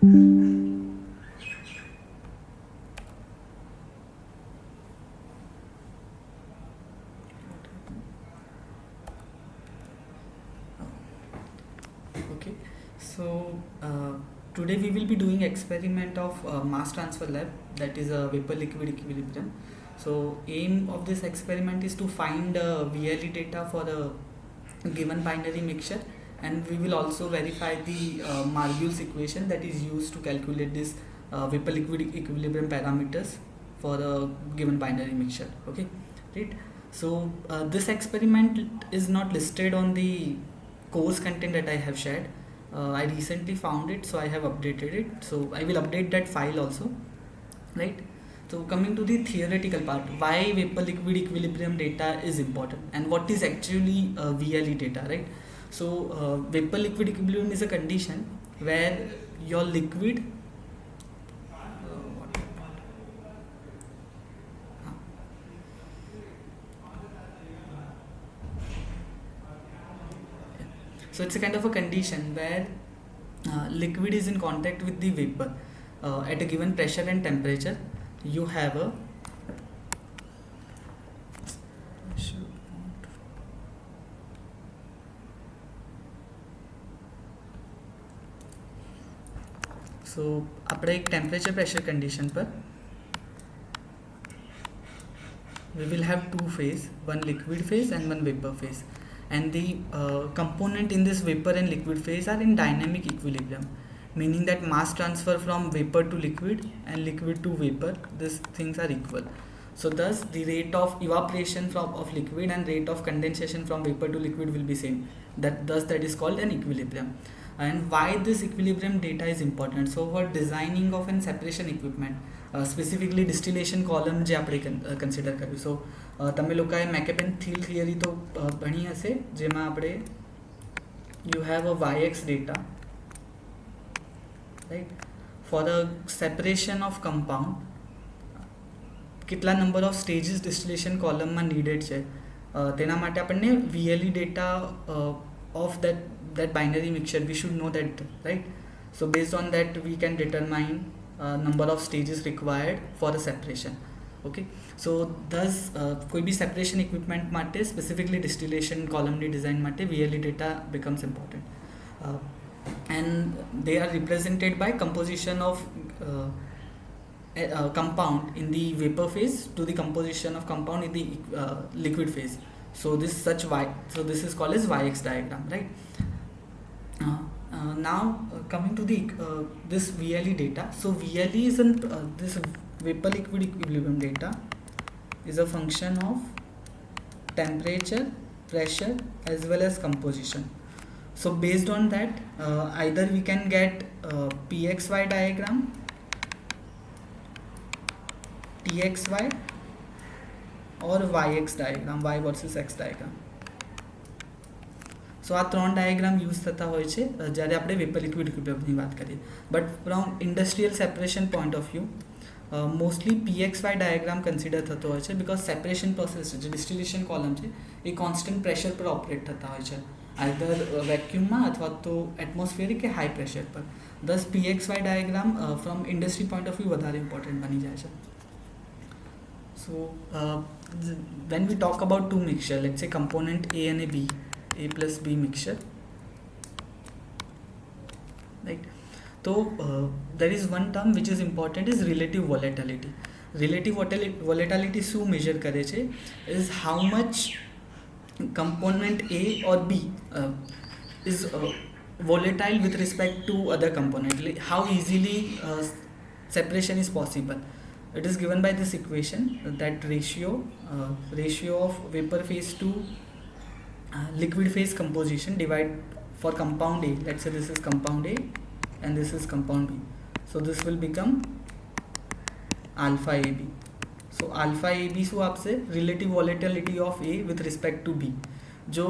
Okay, so today we will be doing experiment of mass transfer lab, that is a vapor liquid equilibrium. So aim of this experiment is to find VLE data for a given binary mixture, and we will also verify the Margulis equation that is used to calculate this vapor liquid equilibrium parameters for a given binary mixture. Okay, right. So this experiment is not listed on the course content that I have shared. I recently found it, so I have updated it. So I will update that file also, right? So coming to the theoretical part, why vapor liquid equilibrium data is important and what is actually VLE data, right? So vapor liquid equilibrium is a condition where your liquid so it's a kind of a condition where liquid is in contact with the vapor at a given pressure and temperature. You have a so આપણે એક temperature pressure condition પર we will have two phase, one liquid phase and one vapor phase, and the component in this vapor and liquid phase are in dynamic equilibrium, meaning that mass transfer from vapor to liquid and liquid to vapor, these things are equal. So thus the rate of evaporation of liquid and rate of condensation from vapor to liquid will be same. That is called an equilibrium. And why this equilibrium data is important? So for designing of an separation equipment, specifically distillation column જે આપણે consider કર્યું. સો તમે લોકોએ મેકેબેન થીલ theory તો ભણી હશે, જેમાં આપણે you have a YX data, right, for a separation of compound કેટલા નંબર ઓફ સ્ટેજીસ ડિસ્ટિલેશન કોલમમાં નીડેડ છે, તેના માટે આપણને VLE data of that binary mixture, we should know that, right? So based on that we can determine number of stages required for a separation. Okay, so thus કોઈ બી separation equipment માટે specifically distillation કોલમની design માટે VLE data becomes important, and they are represented by composition of compound in the vapor phase to the composition of compound in the liquid phase. So this is called as YX diagram, right? Now coming to the this VLE data. So VLE is this vapor liquid equilibrium data is a function of temperature, pressure as well as composition. So based on that either we can get PXY diagram, TXY or YX diagram, Y versus X diagram. સો આ ત્રણ diagram use થતા હોય છે જ્યારે આપણે vapour liquid ઇક્વિલિબ્રિયમની વાત કરીએ. But from industrial separation point of view mostly PXY diagram consider થતો હોય છે, બિકોઝ સેપરેશન પ્રોસેસ જે ડિસ્ટિલેશન કોલમ છે એ કોન્સ્ટન્ટ પ્રેશર પર ઓપરેટ થતા હોય છે, આઈધર વેક્યુમમાં અથવા તો એટમોસ્ફિયરિક કે હાઈ પ્રેશર પર. દસ PXY diagram from industry point of view વધારે ઇમ્પોર્ટન્ટ બની જાય છે. સો when we talk about two mixture, let's say component A and B, A plus B mixture, right? So there is one term which is important, is relative volatility. Relative volatility શું major કરે છે is how much component A or B is volatile with respect to other component, like how easily separation is possible. It is given by this equation, that ratio of vapor phase to liquid phase composition divide for compound A. Let's say this is compound A and this is compound B. So this will become alpha AB. So alpha AB શું આપશે? Relative volatility of A with respect to B, जो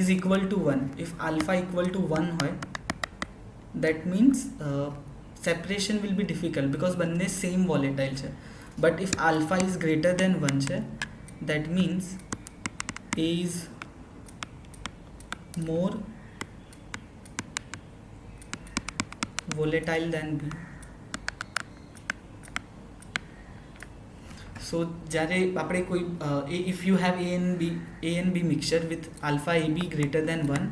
is equal to 1. If alpha equal to 1 હોય, that means separation will be difficult because બંને same volatile છે. But if alpha is greater than 1 છે, that means A is more volatile than B. So જ્યારે આપણે કોઈ if you have A and B mixture with alpha AB greater than 1,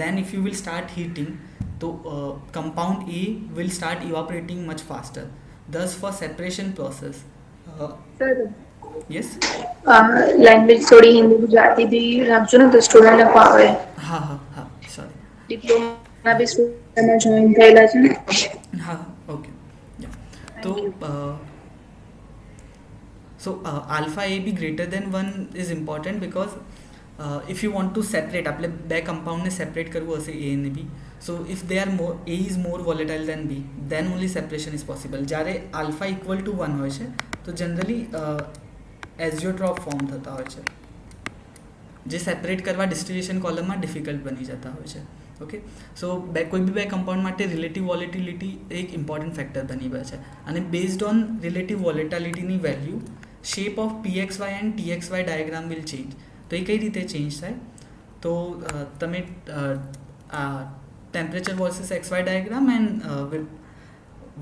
then if you will start heating, so compound A will start evaporating much faster. Thus for separation process, sir yes, language થોડી હિન્દી ગુજરાતી બી રાખજો ને તો સ્ટુડન્ટને ફાવે. હા sorry, ડિપ્લોમાના બી student join થયેલા છે ને. okay, yeah. So thank you. Alpha AB greater than 1 is important because if you want to separate, આપણે બે કમ્પાઉન્ડને સેપરેટ કરવું હશે A અને B, so if they are more, A is more volatile than B, then only separation is possible. જ્યારે alpha equal to 1 હોય છે તો generally એઝિયોટ્રોપ form થતા હોય છે, જે સેપરેટ કરવા ડિસ્ટિલેશન કોલમમાં ડિફિકલ્ટ બની જતા હોય છે. ઓકે, સો કોઈ બી બે કમ્પાઉન્ડ માટે રિલેટિવ વોલેટિલિટી એક ઇમ્પોર્ટન્ટ ફેક્ટર બની ગયો છે, અને બેઝડ ઓન રિલેટિવ વોલેટિલિટીની value shape of PXY and TXY diagram will change. તો એ કઈ રીતે ચેન્જ થાય? તો તમે temperature versus XY diagram and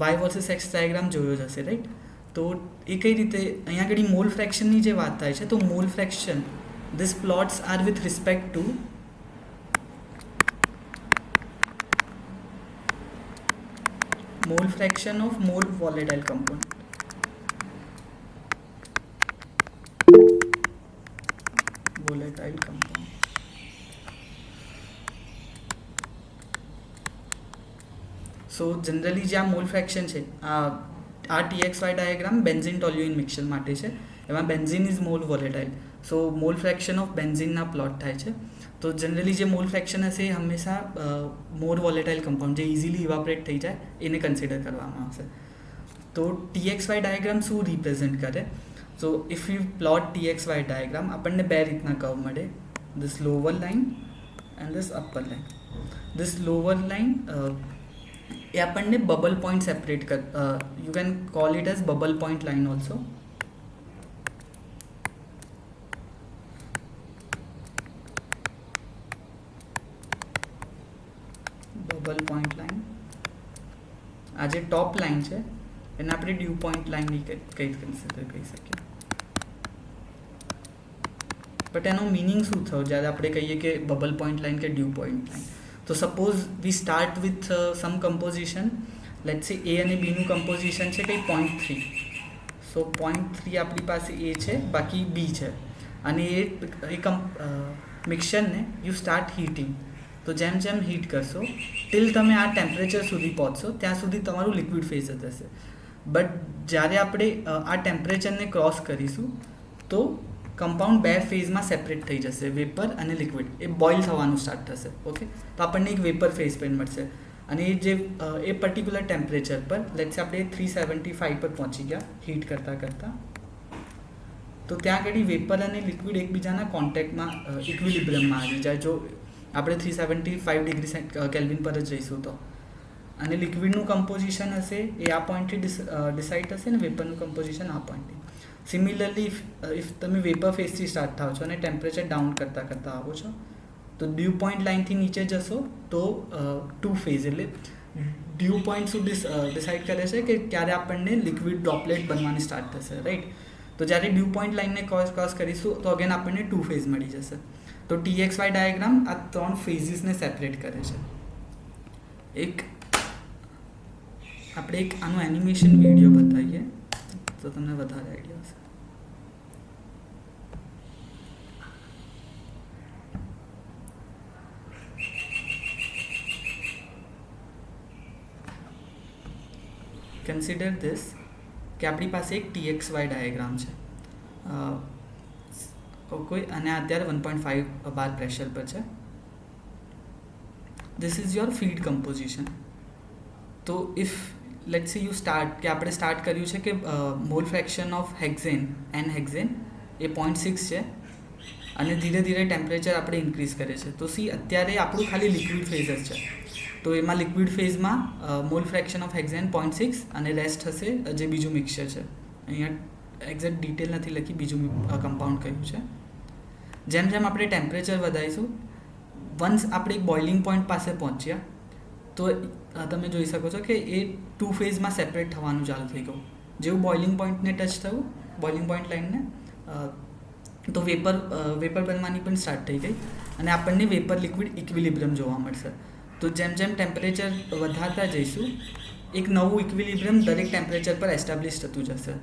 Y versus X diagram જોયો જ હશે, રાઈટ? તો એ કઈ રીતે અહીંયા આગળ મોલ ફ્રેક્શનની જે વાત થાય છે, તો mole fraction, these plots are with respect to mole fraction of more volatile compound. Volatile compound. So generally જે આ મોલ ફ્રેક્શન છે, આ TXY diagram benzene toluene mixer માટે છે, એમાં benzene is mole volatile, so mole fraction of બેન્ઝીનના plot થાય છે. તો જનરલી જે મોલ ફ્રેક્શન હશે એ હંમેશા મોર વોલેટાઇલ કમ્પાઉન્ડ જે ઇઝીલી ઇવાપરેટ થઈ જાય એને કન્સિડર કરવામાં આવશે. તો TXY ડાયાગ્રામ શું રિપ્રેઝેન્ટ કરે? So if you plot TXY diagram, આપણને બે રીતના કર્વ મળે, this lower line and this upper line. This lower line એ આપણને બબલ પોઈન્ટ સેપરેટ કર, you can call it as bubble point line also. Bubble point line, આ જે ટોપ line છે એને આપણે ડ્યુ પોઈન્ટ લાઇનની કઈ કન્સિડર કરી શકીએ. બટ એનો મિનિંગ શું થયો જ્યારે આપણે કહીએ કે બબલ પોઈન્ટ લાઇન કે ડ્યુ પોઈન્ટ લાઇન? તો suppose V start with some composition, let's સે A અને B નું કમ્પોઝિશન છે કંઈ 0.3. સો 0.3 આપણી પાસે A છે, બાકી B છે, અને એ મિક્સરને યુ સ્ટાર્ટ હીટિંગ. તો જેમ જેમ હીટ કરશો ટિલ તમે આ ટેમ્પરેચર સુધી પહોંચશો ત્યાં સુધી તમારું લિક્વિડ ફેઝ જ હશે. બટ જ્યારે આપણે આ ટેમ્પરેચરને ક્રોસ કરીશું તો કમ્પાઉન્ડ બે ફેઝમાં સેપરેટ થઈ જશે, વેપર અને લિક્વિડ. એ બોઇલ થવાનું સ્ટાર્ટ થશે. ઓકે, તો આપણને એક વેપર ફેઝ પેન મળશે, અને એ જે એ પર્ટિક્યુલર ટેમ્પરેચર પર, લેટ્સ આપણે 375 પર પહોંચી ગયા હીટ કરતાં, તો ત્યાં આગળ વેપર અને લિક્વિડ એકબીજાના કોન્ટેક્ટમાં ઇક્વિલિબ્રિયમમાં આવી જાય જો આપણે 375 ડિગ્રી કેલ્વિન પર જ રહીશું તો. અને લિક્વિડનું કમ્પોઝિશન હશે એ આ પોઈન્ટથી ડિસાઇડ થશે, ને વેપરનું કમ્પોઝિશન આ પોઈન્ટથી. સિમિલરલી ઇફ તમે વેપર ફેઝથી સ્ટાર્ટ થાવ છો અને ટેમ્પરેચર ડાઉન કરતાં આવો છો, તો ડ્યુ પોઈન્ટ લાઇનથી નીચે જશો તો ટુ ફેઝ, એટલે ડ્યુ પોઈન્ટ શું ડિસાઇડ કરે છે કે ક્યારે આપણને લિક્વિડ ડ્રોપલેટ બનવાની સ્ટાર્ટ થશે, રાઈટ? તો જ્યારે ડ્યુ પોઈન્ટ લાઇનને ક્રોસ કરીશું તો અગેન આપણને ટુ ફેઝ મળી જશે. તો TXY ડાયાગ્રામ આ ત્રણ ફેઝિસને સેપરેટ કરે છે. આપણે એક આનું એનિમેશન વિડીયો બતાવીએ તો તમને વધારે આઈડિયા હશે. કન્સિડર ધીસ કે આપણી પાસે એક TXY ડાયાગ્રામ છે, કોઈ, અને અત્યારે 1.5 બાર પ્રેશર પર છે. This is your feed composition. તો if let's see you start, કે આપણે સ્ટાર્ટ કર્યું છે કે mole fraction of hexane and hexane એ 0.6 છે, અને ધીરે ધીરે ટેમ્પરેચર આપણે ઇન્ક્રીઝ કરે છે. તો સી અત્યારે આપણું ખાલી લિક્વિડ ફેઝ જ છે, તો એમાં લિક્વિડ ફેઝમાં મોલ ફ્રેક્શન ઓફ હેક્ઝેન 0.6 અને રેસ્ટ હશે જે બીજું મિક્સચર છે. અહીંયા એક્ઝેક્ટ ડિટેલ નથી લખી, બીજું કમ્પાઉન્ડ કયું છે. જેમ જેમ આપણે ટેમ્પરેચર વધારીશું, વન્સ આપણે એક બોઇલિંગ પોઈન્ટ પાસે પહોંચ્યા તો તમે જોઈ શકો છો કે એ 2 ફેઝમાં સેપરેટ થવાનું ચાલુ થઈ ગયું. જેવું બોઇલિંગ પોઈન્ટને ટચ થયું, બોઇલિંગ પોઈન્ટ લાઇનને, તો વેપર બનવાની પણ સ્ટાર્ટ થઈ ગઈ અને આપણને વેપર લિક્વિડ ઇક્વિલિબ્રિયમ જોવા મળશે. તો જેમ જેમ ટેમ્પરેચર વધારતા જઈશું, એક નવું ઇક્વિલિબ્રિયમ દરેક ટેમ્પરેચર પર એસ્ટાબ્લિશ થતું જશે.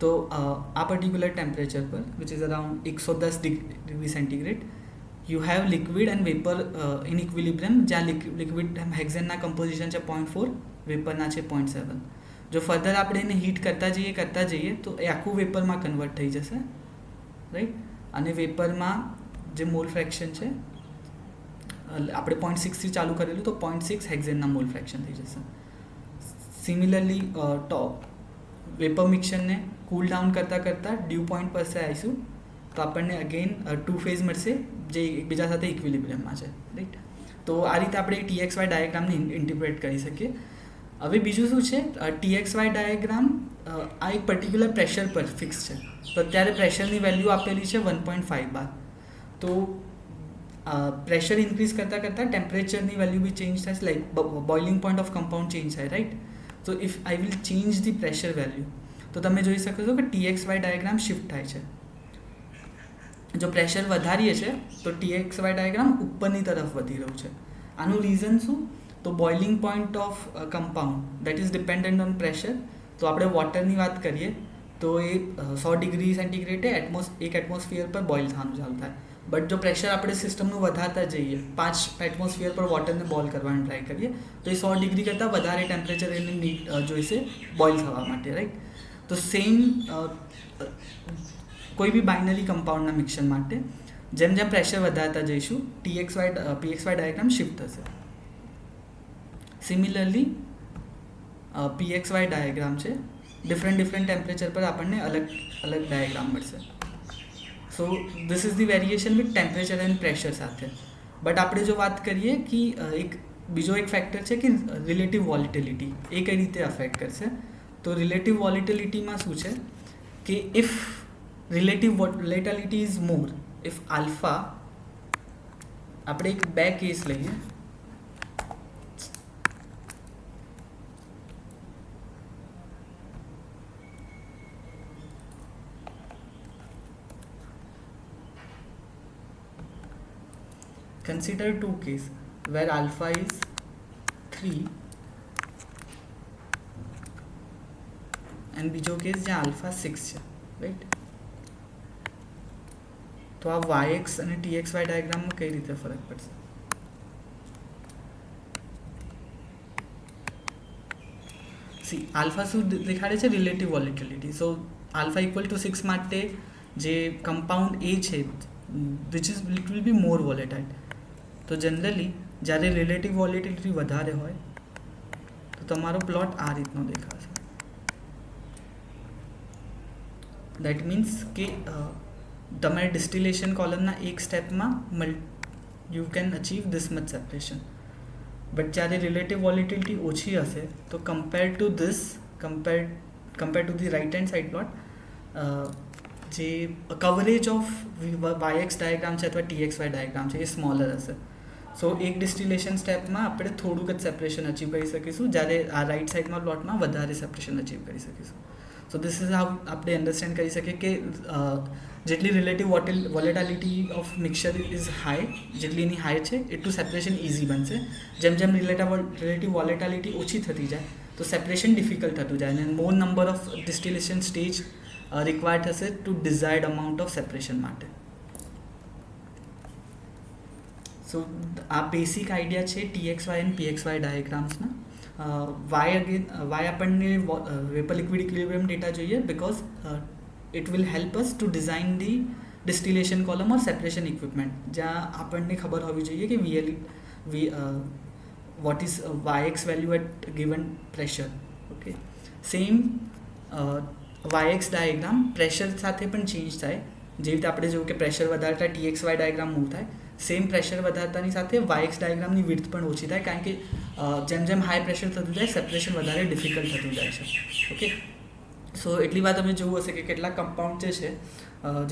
તો આ પર્ટિક્યુલર ટેમ્પરેચર પર, which is around 110 degree centigrade, you have liquid and vapour in equilibrium, જ્યાં લિક્વિડ હેક્ઝેનના કમ્પોઝિશન છે 0.4, વેપરના છે 0.7. જો ફર્ધર આપણે એને હીટ કરતા જઈએ તો એ આખું વેપરમાં કન્વર્ટ થઈ જશે, રાઈટ. અને વેપરમાં જે મોલ ફ્રેક્શન છે, આપણે 0.6થી ચાલુ કરેલું, તો 0.6 હેક્ઝેનના મોલ ફ્રેક્શન થઈ જશે. સિમિલરલી વેપર મિક્સરને કૂલ ડાઉન કરતાં ડ્યુ પોઈન્ટ પર આવીશું તો આપણને અગેન 2 ફેઝ મળશે જે એકબીજા સાથે ઇક્વિલિબ્રિયમમાં છે, રાઈટ. તો આ રીતે આપણે TXY ડાયાગ્રામને ઇન્ટરપ્રેટ કરી શકીએ. હવે બીજું શું છે, TXY ડાયાગ્રામ આ એક પર્ટિક્યુલર પ્રેશર પર ફિક્સ છે. તો અત્યારે પ્રેશરની વેલ્યુ આપેલી છે 1.5 બાર. તો પ્રેશર ઇન્ક્રીઝ કરતાં ટેમ્પરેચરની વેલ્યુ બી ચેન્જ થાય, like boiling point of compound change થાય, રાઈટ. તો if I will change the pressure value, તો તમે જોઈ શકો છો કે TXY ડાયાગ્રામ શિફ્ટ થાય છે. જો પ્રેશર વધારીએ છીએ તો TXY ડાયાગ્રામ ઉપરની તરફ વધી રહ્યું છે. આનું રીઝન શું? તો boiling point of compound that is dependent on pressure. તો આપણે વોટરની વાત કરીએ તો એ 100 ડિગ્રી સેન્ટીગ્રેડે એક એટમોસ્ફિયર પર બોઇલ થવાનું ચાલુ થાય. બટ જો પ્રેશર આપણે સિસ્ટમનું વધારતા જઈએ, 5 એટમોસ્ફિયર પર વોટરને બોઇલ કરવાનું ટ્રાય કરીએ, તો એ 100 ડિગ્રી કરતાં વધારે ટેમ્પરેચર એને જોઈશે બોઇલ થવા માટે, રાઈટ. તો સેમ કોઈ બી બાઇનરી કમ્પાઉન્ડના મિક્સર માટે જેમ જેમ પ્રેશર વધારતા જઈશું, PXY ડાયાગ્રામ શિફ્ટ થશે. સિમિલરલી PXY ડાયાગ્રામ છે, ડિફરન્ટ ટેમ્પરેચર પર આપણને અલગ ડાયાગ્રામ મળશે. સો this is the variation with temperature and pressure સાથે. બટ આપણે જો વાત કરીએ કે બીજો એક ફેક્ટર છે કે રિલેટિવ વોલેટિલિટી, એ કઈ રીતે અફેક્ટ કરશે. તો રિલેટિવ વોલેટિલિટીમાં શું છે કે if relative volatility is more, if alpha, આપણે એક 2 કેસ લઈએ. Consider 2 cases where alpha is 3 and બીજો કેસ જ્યાં alpha 6 છે, રાઈટ. તો આ YX અને TXY ડાયાગ્રામમાં કઈ રીતે ફરક પડશે? સી આલ્ફા શું દેખાડે છે? Relative volatility. સો આલ્ફા =6 માટે જે કમ્પાઉન્ડ A છે, which is it will be more volatile. તો જનરલી જ્યારે રિલેટિવ વોલેટિલિટી વધારે હોય તો તમારો પ્લોટ આ રીતનો દેખાશે. દેટ મીન્સ કે તમારે ડિસ્ટિલેશન કોલમના એક સ્ટેપમાં you can achieve this much separation. But જ્યારે રિલેટિવ વોલેટિલિટી ઓછી હશે તો compare to the right hand side plot, જે કવરેજ ઓફ YX ડાયાગ્રામ છે અથવા TXY ડાયાગ્રામ છે એ સ્મોલર હશે. સો એક ડિસ્ટિલેશન સ્ટેપમાં આપણે થોડુંક જ સેપરેશન અચીવ કરી શકીશું, જ્યારે આ રાઇટ સાઇડમાં પ્લોટમાં વધારે સેપરેશન અચીવ કરી શકીશું. સો ધીસ ઇઝ હાઉ આપણે અન્ડરસ્ટેન્ડ કરી શકીએ કે જેટલી relative volatility of mixture is high, જેટલી એની હાઈ છે એટલું સેપરેશન ઇઝી બનશે. જેમ જેમ રિલેટિવ વોલેટિલિટી ઓછી થતી જાય તો સેપરેશન ડિફિકલ્ટ થતું જાય અને more number of distillation stage required થશે to desired amount of separation માટે. સો આ બેસિક આઈડિયા છે TXY એન્ડ PXY ડાયાગ્રામ્સના. વાય આપણને વેપર લિક્વિડ ઇક્વિલિબ્રિયમ ડેટા જોઈએ because it will help us to design the distillation column or separation equipment, જ્યાં આપણને ખબર હોવી જોઈએ કે what is YX value at given pressure. Okay, same YX diagram pressure સાથે પણ ચેન્જ થાય. જેવી રીતે આપણે જોયું કે પ્રેશર વધારતા TXY ડાયાગ્રામ મૂવ થાય, સેમ પ્રેશર વધારતાની સાથે YX ડાયાગ્રામની વિડ્થ પણ ઓછી થાય, કારણ કે જેમ જેમ હાઈ પ્રેશર થતું જાય સેપરેશન વધારે ડિફિકલ્ટ થતું જાય છે. ઓકે, સો એટલી વાત તમે જોવું હશે કે કેટલાક કમ્પાઉન્ડ જે છે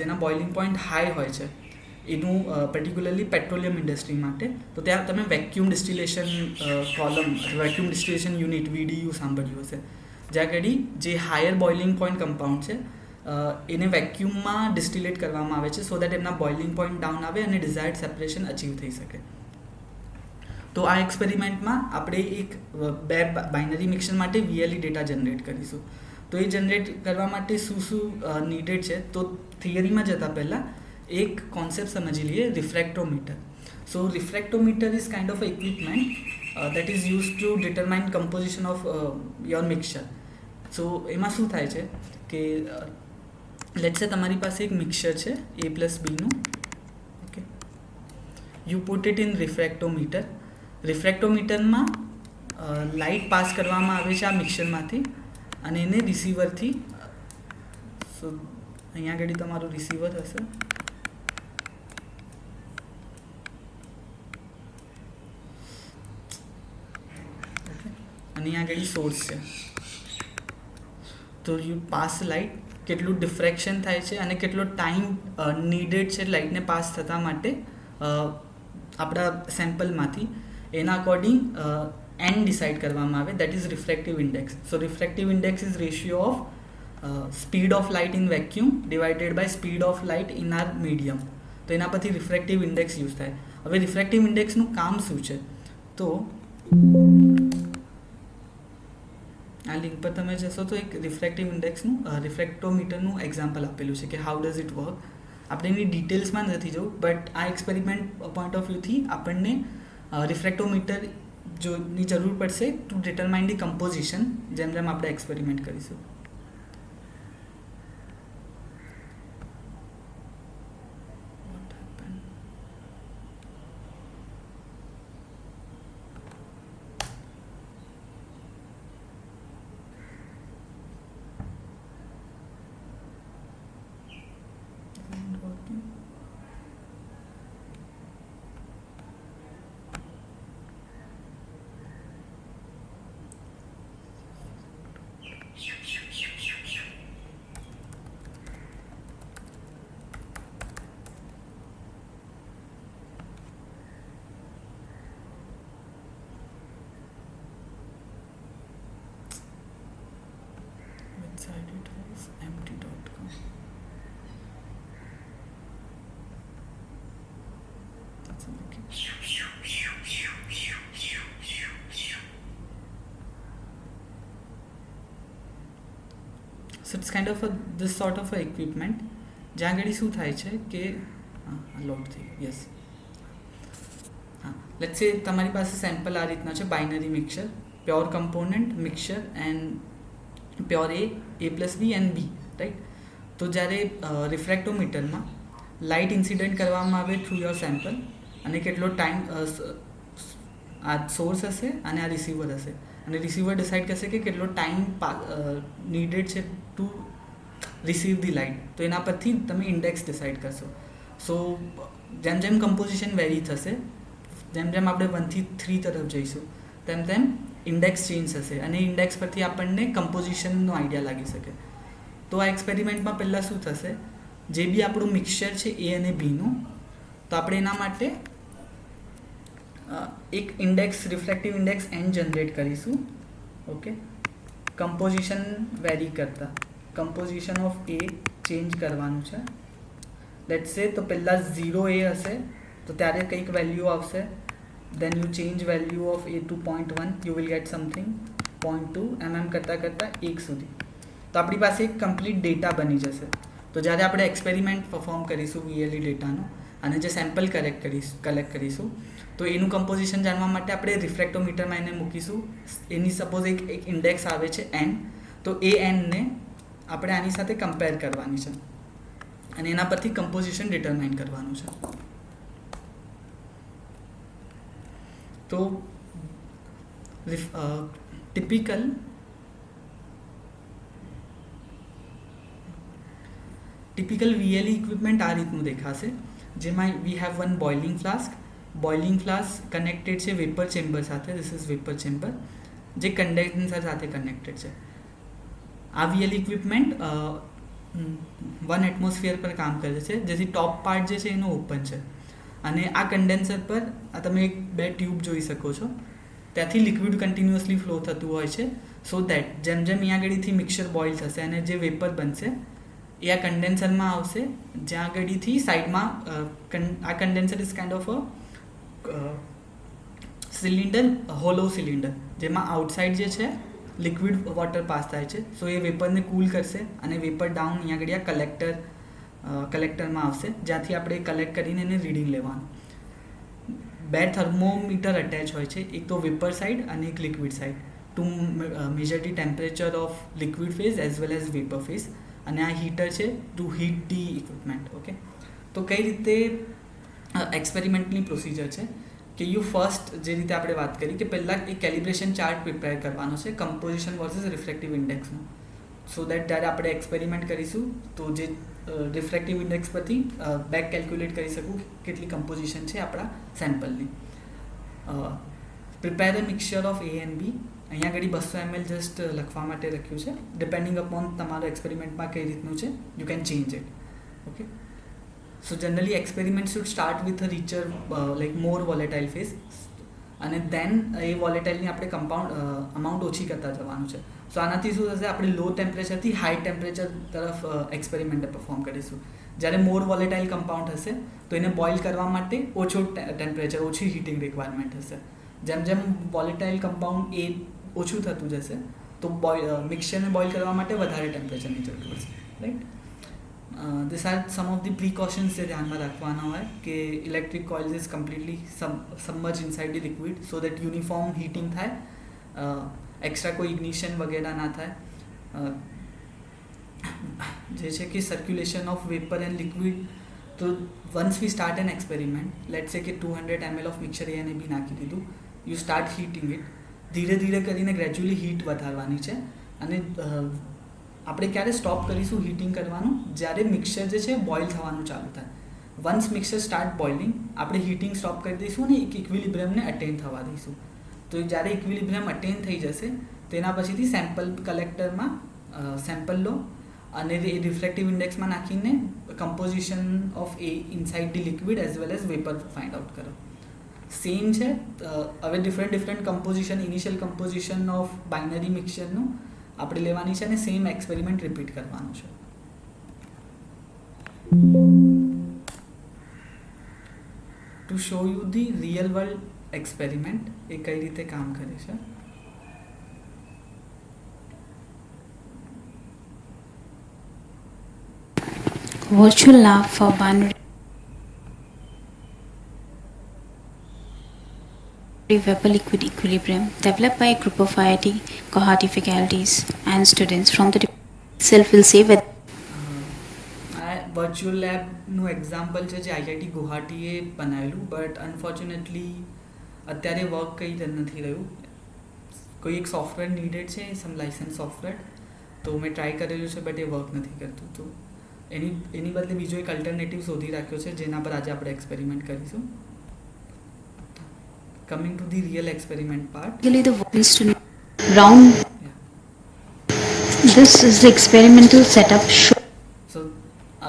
જેના બોઇલિંગ પોઈન્ટ હાઈ હોય છે એનું પર્ટિક્યુલરલી પેટ્રોલિયમ ઇન્ડસ્ટ્રી માટે. તો ત્યાં તમે વેક્યુમ ડિસ્ટિલેશન કોલમ અથવા વેક્યુમ ડિસ્ટિલેશન યુનિટ VDU સાંભળ્યું હશે, જ્યાં આગળ જે હાયર બોઇલિંગ પોઈન્ટ કમ્પાઉન્ડ છે એને વેક્યુમમાં ડિસ્ટિલેટ કરવામાં આવે છે સો દેટ એમના બોઇલિંગ પોઈન્ટ ડાઉન આવે અને ડિઝાયર્ડ સેપરેશન અચીવ થઈ શકે. તો આ એક્સપેરિમેન્ટમાં આપણે એક બે બાઇનરી મિક્સર માટે VLE ડેટા જનરેટ કરીશું. તો એ જનરેટ કરવા માટે શું નીડેડ છે, તો થિયરીમાં જતાં પહેલાં એક કોન્સેપ્ટ સમજી લઈએ, refractometer. So refractometer is kind of equipment that is use to determine composition of your mixer. So એમાં શું થાય છે કે લેટ્સ સે તમારી પાસે એક મિક્સર છે A+Bનું. Okay, you put it in refractometer. રિફ્રેક્ટોમીટરમાં લાઇટ પાસ કરવામાં આવે છે આ મિક્સરમાંથી અને એને રિસીવરથી, સો અહીંયા આગળ તમારું રિસીવર હશે, ઓકે, અને અહીંયા આગળ સોર્સ છે. તો યુ પાસ લાઇટ, કેટલું ડિફ્રેક્શન થાય છે અને કેટલો ટાઈમ નીડેડ છે લાઇટને પાસ થતા માટે આપણા સેમ્પલમાંથી, એના અકોર્ડિંગ n ડિસાઇડ કરવામાં આવે, that is refractive index. So refractive index is ratio of speed of light in vacuum divided by speed of light in our medium. તો એના પરથી રિફ્રેક્ટિવ ઇન્ડેક્સ યુઝ થાય. હવે રિફ્રેક્ટિવ ઇન્ડેક્સનું કામ શું છે, તો આ લિંક પર તમે જશો તો એક રિફ્રેક્ટિવ ઇન્ડેક્સનું રિફ્રેક્ટોમીટરનું એક્ઝામ્પલ આપેલું છે કે હાઉ ડઝ ઇટ વર્ક. આપણે એની ડિટેલ્સમાં નથી જવું, બટ આ એક્સપેરિમેન્ટ પોઈન્ટ ઓફ વ્યૂથી આપણને રિફ્રેક્ટોમીટર જોની જરૂર પડશે ટુ ડિટરમાઇન ધી કમ્પોઝિશન જેમ જેમ આપણે એક્સપેરિમેન્ટ કરીશું. Website it is empty.com. That's okay. So it's kind of this sort of a equipment જ્યાં આગળ શું થાય છે કે લોડ થઈ ગયું, યસ. લેટ્સ સે તમારી પાસે સેમ્પલ આ રીતના છે, binary mixer, pure component mixer and pure A+B and B, right. તો જ્યારે રિફ્રેક્ટોમીટરમાં લાઇટ ઇન્સિડન્ટ કરવામાં આવે થ્રુ યોર સેમ્પલ અને કેટલો ટાઈમ આ સોર્સ હશે અને આ રિસીવર હશે, અને રિસીવર ડિસાઇડ કરશે કે કેટલો ટાઈમ નીડેડ છે ટુ રિસીવ ધી લાઇટ. તો એના પરથી તમે ઇન્ડેક્સ ડિસાઇડ કરશો. સો જેમ જેમ કમ્પોઝિશન વેરી થશે, જેમ જેમ આપણે 1 થી 3 તરફ જઈશું, તેમ તેમ ઇન્ડેક્સ ચેન્જ થશે અને ઇન્ડેક્સ પરથી આપણને કમ્પોઝિશનનો આઈડિયા લાગી શકે. તો આ એક્સપેરિમેન્ટમાં પહેલાં શું થશે, જે બી આપણું મિક્સચર છે A અને Bનું, તો આપણે એના માટે એક index, reflective index n generate કરીશું. ઓકે, કમ્પોઝિશન વેરી કરતા, કમ્પોઝિશન ઓફ A ચેન્જ કરવાનું છે. લેટ્સ સે તો પહેલાં 0A હશે તો ત્યારે કંઈક વેલ્યુ આવશે, then you change value of A to 0.1, you will get something 0.2 એમ કરતાં કરતાં 1 સુધી. તો આપણી પાસે એક કમ્પ્લીટ ડેટા બની જશે. તો જ્યારે આપણે એક્સપેરિમેન્ટ પરફોર્મ કરીશું VLE ડેટાનો અને જે સેમ્પલ કલેક્ટ કરીશું, તો એનું કમ્પોઝિશન જાણવા માટે આપણે રિફ્રેક્ટોમીટરમાં એને મૂકીશું. એની સપોઝ એક ઇન્ડેક્સ આવે છે n, તો એ nને આપણે આની સાથે કમ્પેર કરવાની છે અને એના પરથી કમ્પોઝિશન ડિટરમાઇન કરવાનું છે. તો ટિપિકલ VLE ઇક્વિપમેન્ટ આ રીતનું દેખાશે, જેમાં we have one boiling flask. Boiling flask connected છે વેપર ચેમ્બર સાથે, ધીસ ઇઝ વેપર ચેમ્બર, જે કન્ડેન્સર સાથે કનેક્ટેડ છે. આ VLE ઇક્વિપમેન્ટ 1 એટમોસ્ફિયર પર કામ કરે છે, જેથી ટોપ પાર્ટ જે છે એનો ઓપન છે. અને આ કન્ડેન્સર પર આ તમે બે ટ્યુબ જોઈ શકો છો, ત્યાંથી લિક્વિડ કન્ટિન્યુઅસલી ફ્લો થતું હોય છે. સો દેટ જેમ જેમ અહીંયા આગળથી મિક્સર બોઇલ થશે અને જે વેપર બનશે એ આ કન્ડેન્સરમાં આવશે, જ્યાં આગળથી સાઈડમાં આ condenser is kind of a cylinder, hollow cylinder, જેમાં આઉટસાઇડ જે છે લિક્વિડ વોટર પાસ થાય છે. સો એ વેપરને કૂલ કરશે અને વેપર ડાઉન અહીંયા આગળ કલેક્ટરમાં આવશે, જ્યાંથી આપણે કલેક્ટ કરીને એને રીડિંગ લેવાનું. બે થર્મોમીટર અટેચ હોય છે, એક તો વેપર સાઇડ અને એક liquid side, to measure the temperature of liquid phase as well as vapour phase. અને આ હીટર છે to heat the equipment. Okay, તો કઈ રીતે એક્સપેરિમેન્ટની પ્રોસિજર છે કે યુ ફર્સ્ટ, જે રીતે આપણે વાત કરી કે પહેલાં એક કેલિબ્રેશન ચાર્ટ પ્રિપેર કરવાનો છે કમ્પોઝિશન વર્સિસ રિફ્રેક્ટિવ ઇન્ડેક્સનો. સો દેટ જ્યારે આપણે એક્સપેરિમેન્ટ કરીશું તો જે રિફ્રેક્ટિવ ઇન્ડેક્સ પરથી બેક કેલ્ક્યુલેટ કરી શકું કેટલી કમ્પોઝિશન છે આપણા સેમ્પલની. Prepare a mixture of A and B. અહીંયા આગળ 200 ml જસ્ટ લખવા માટે લખ્યું છે. ડિપેન્ડિંગ અપોન તમારા એક્સપેરિમેન્ટમાં કઈ રીતનું છે you can change it. Okay, so generally experiment should start with a richer like more volatile phase, અને દેન એ વોલેટાઇલની આપણે અમાઉન્ટ ઓછી કરતા જવાનું છે. સો આનાથી શું થશે, આપણે લો ટેમ્પરેચરથી હાઈ ટેમ્પરેચર તરફ એક્સપેરિમેન્ટ પરફોર્મ કરીશું. જ્યારે મોર વોલેટાઇલ કમ્પાઉન્ડ હશે તો એને બોઇલ કરવા માટે ઓછો ટેમ્પરેચર, ઓછી હીટિંગ રિક્વાયરમેન્ટ હશે. જેમ જેમ વોલેટાઇલ કમ્પાઉન્ડ એ ઓછું થતું જશે તો મિક્સચરને બોઇલ કરવા માટે વધારે ટેમ્પરેચરની જરૂર પડશે. Right, this are some of the precautions જે ધ્યાનમાં રાખવાના હોય કે electric coils is completely submerge inside the liquid so that uniform heating થાય, એક્સ્ટ્રા કોઈ ઇગ્નિશન વગેરે ના થાય. જે છે કે circulation of vapour and liquid. તો once we start an experiment, let's say કે 200 ml ઓફ મિક્સચર એને બી નાખી દીધું, યુ સ્ટાર્ટ હીટિંગ ઇટ. ધીરે ધીરે કરીને ગ્રેજ્યુઅલી હીટ વધારવાની છે. અને આપણે ક્યારે સ્ટોપ કરીશું હીટિંગ કરવાનું, જ્યારે મિક્સચર જે છે બોઇલ થવાનું ચાલુ થાય. વન્સ મિક્સચર સ્ટાર્ટ બોઇલિંગ, આપણે હીટિંગ સ્ટોપ કરી દઈશું અને એક ઇક્વિલિબ્રિયમને અટેન થવા દઈશું. તો જ્યારે ઇક્વિલિબ્રિયમ અટેન થઈ જશે તેના પછીથી સેમ્પલ કલેક્ટરમાં સેમ્પલ લો અને એ રિફ્રેક્ટિવ ઇન્ડેક્સમાં નાખીને composition of A inside the liquid as well as vapour find out કરો. સેમ છે, હવે different composition, initial composition of binary મિક્સચરનું આપણે લેવાની છે અને સેમ એક્સપેરિમેન્ટ રિપીટ કરવાનું છે. To show you the real world experiment એ કઈ રીતે કામ કરે છે. Virtual lab for binary vapor liquid equilibrium developed by a group of IIT Guwahati faculties and students from the itself will say whether આ virtual લેબનું example છે જે IIT ગુવાહાટીએ બનાવેલું, બટ અનફોર્ચ્યુનેટલી અત્યારે વર્ક કઈ જ નથી રહ્યું. કોઈ એક સોફ્ટવેર નીડેડ છે, સમ લાઇસન્સ સોફ્ટવેર, તો મેં ટ્રાય કરેલું છે બટ એ વર્ક નથી કરતું. તો એની બદલે બીજો એક અલ્ટરનેટિવ શોધી રાખ્યો છે જેના પર આજે આપણે એક્સપેરિમેન્ટ કરીશું. Coming to the real experiment part. really the work is to round. This is the experimental setup સો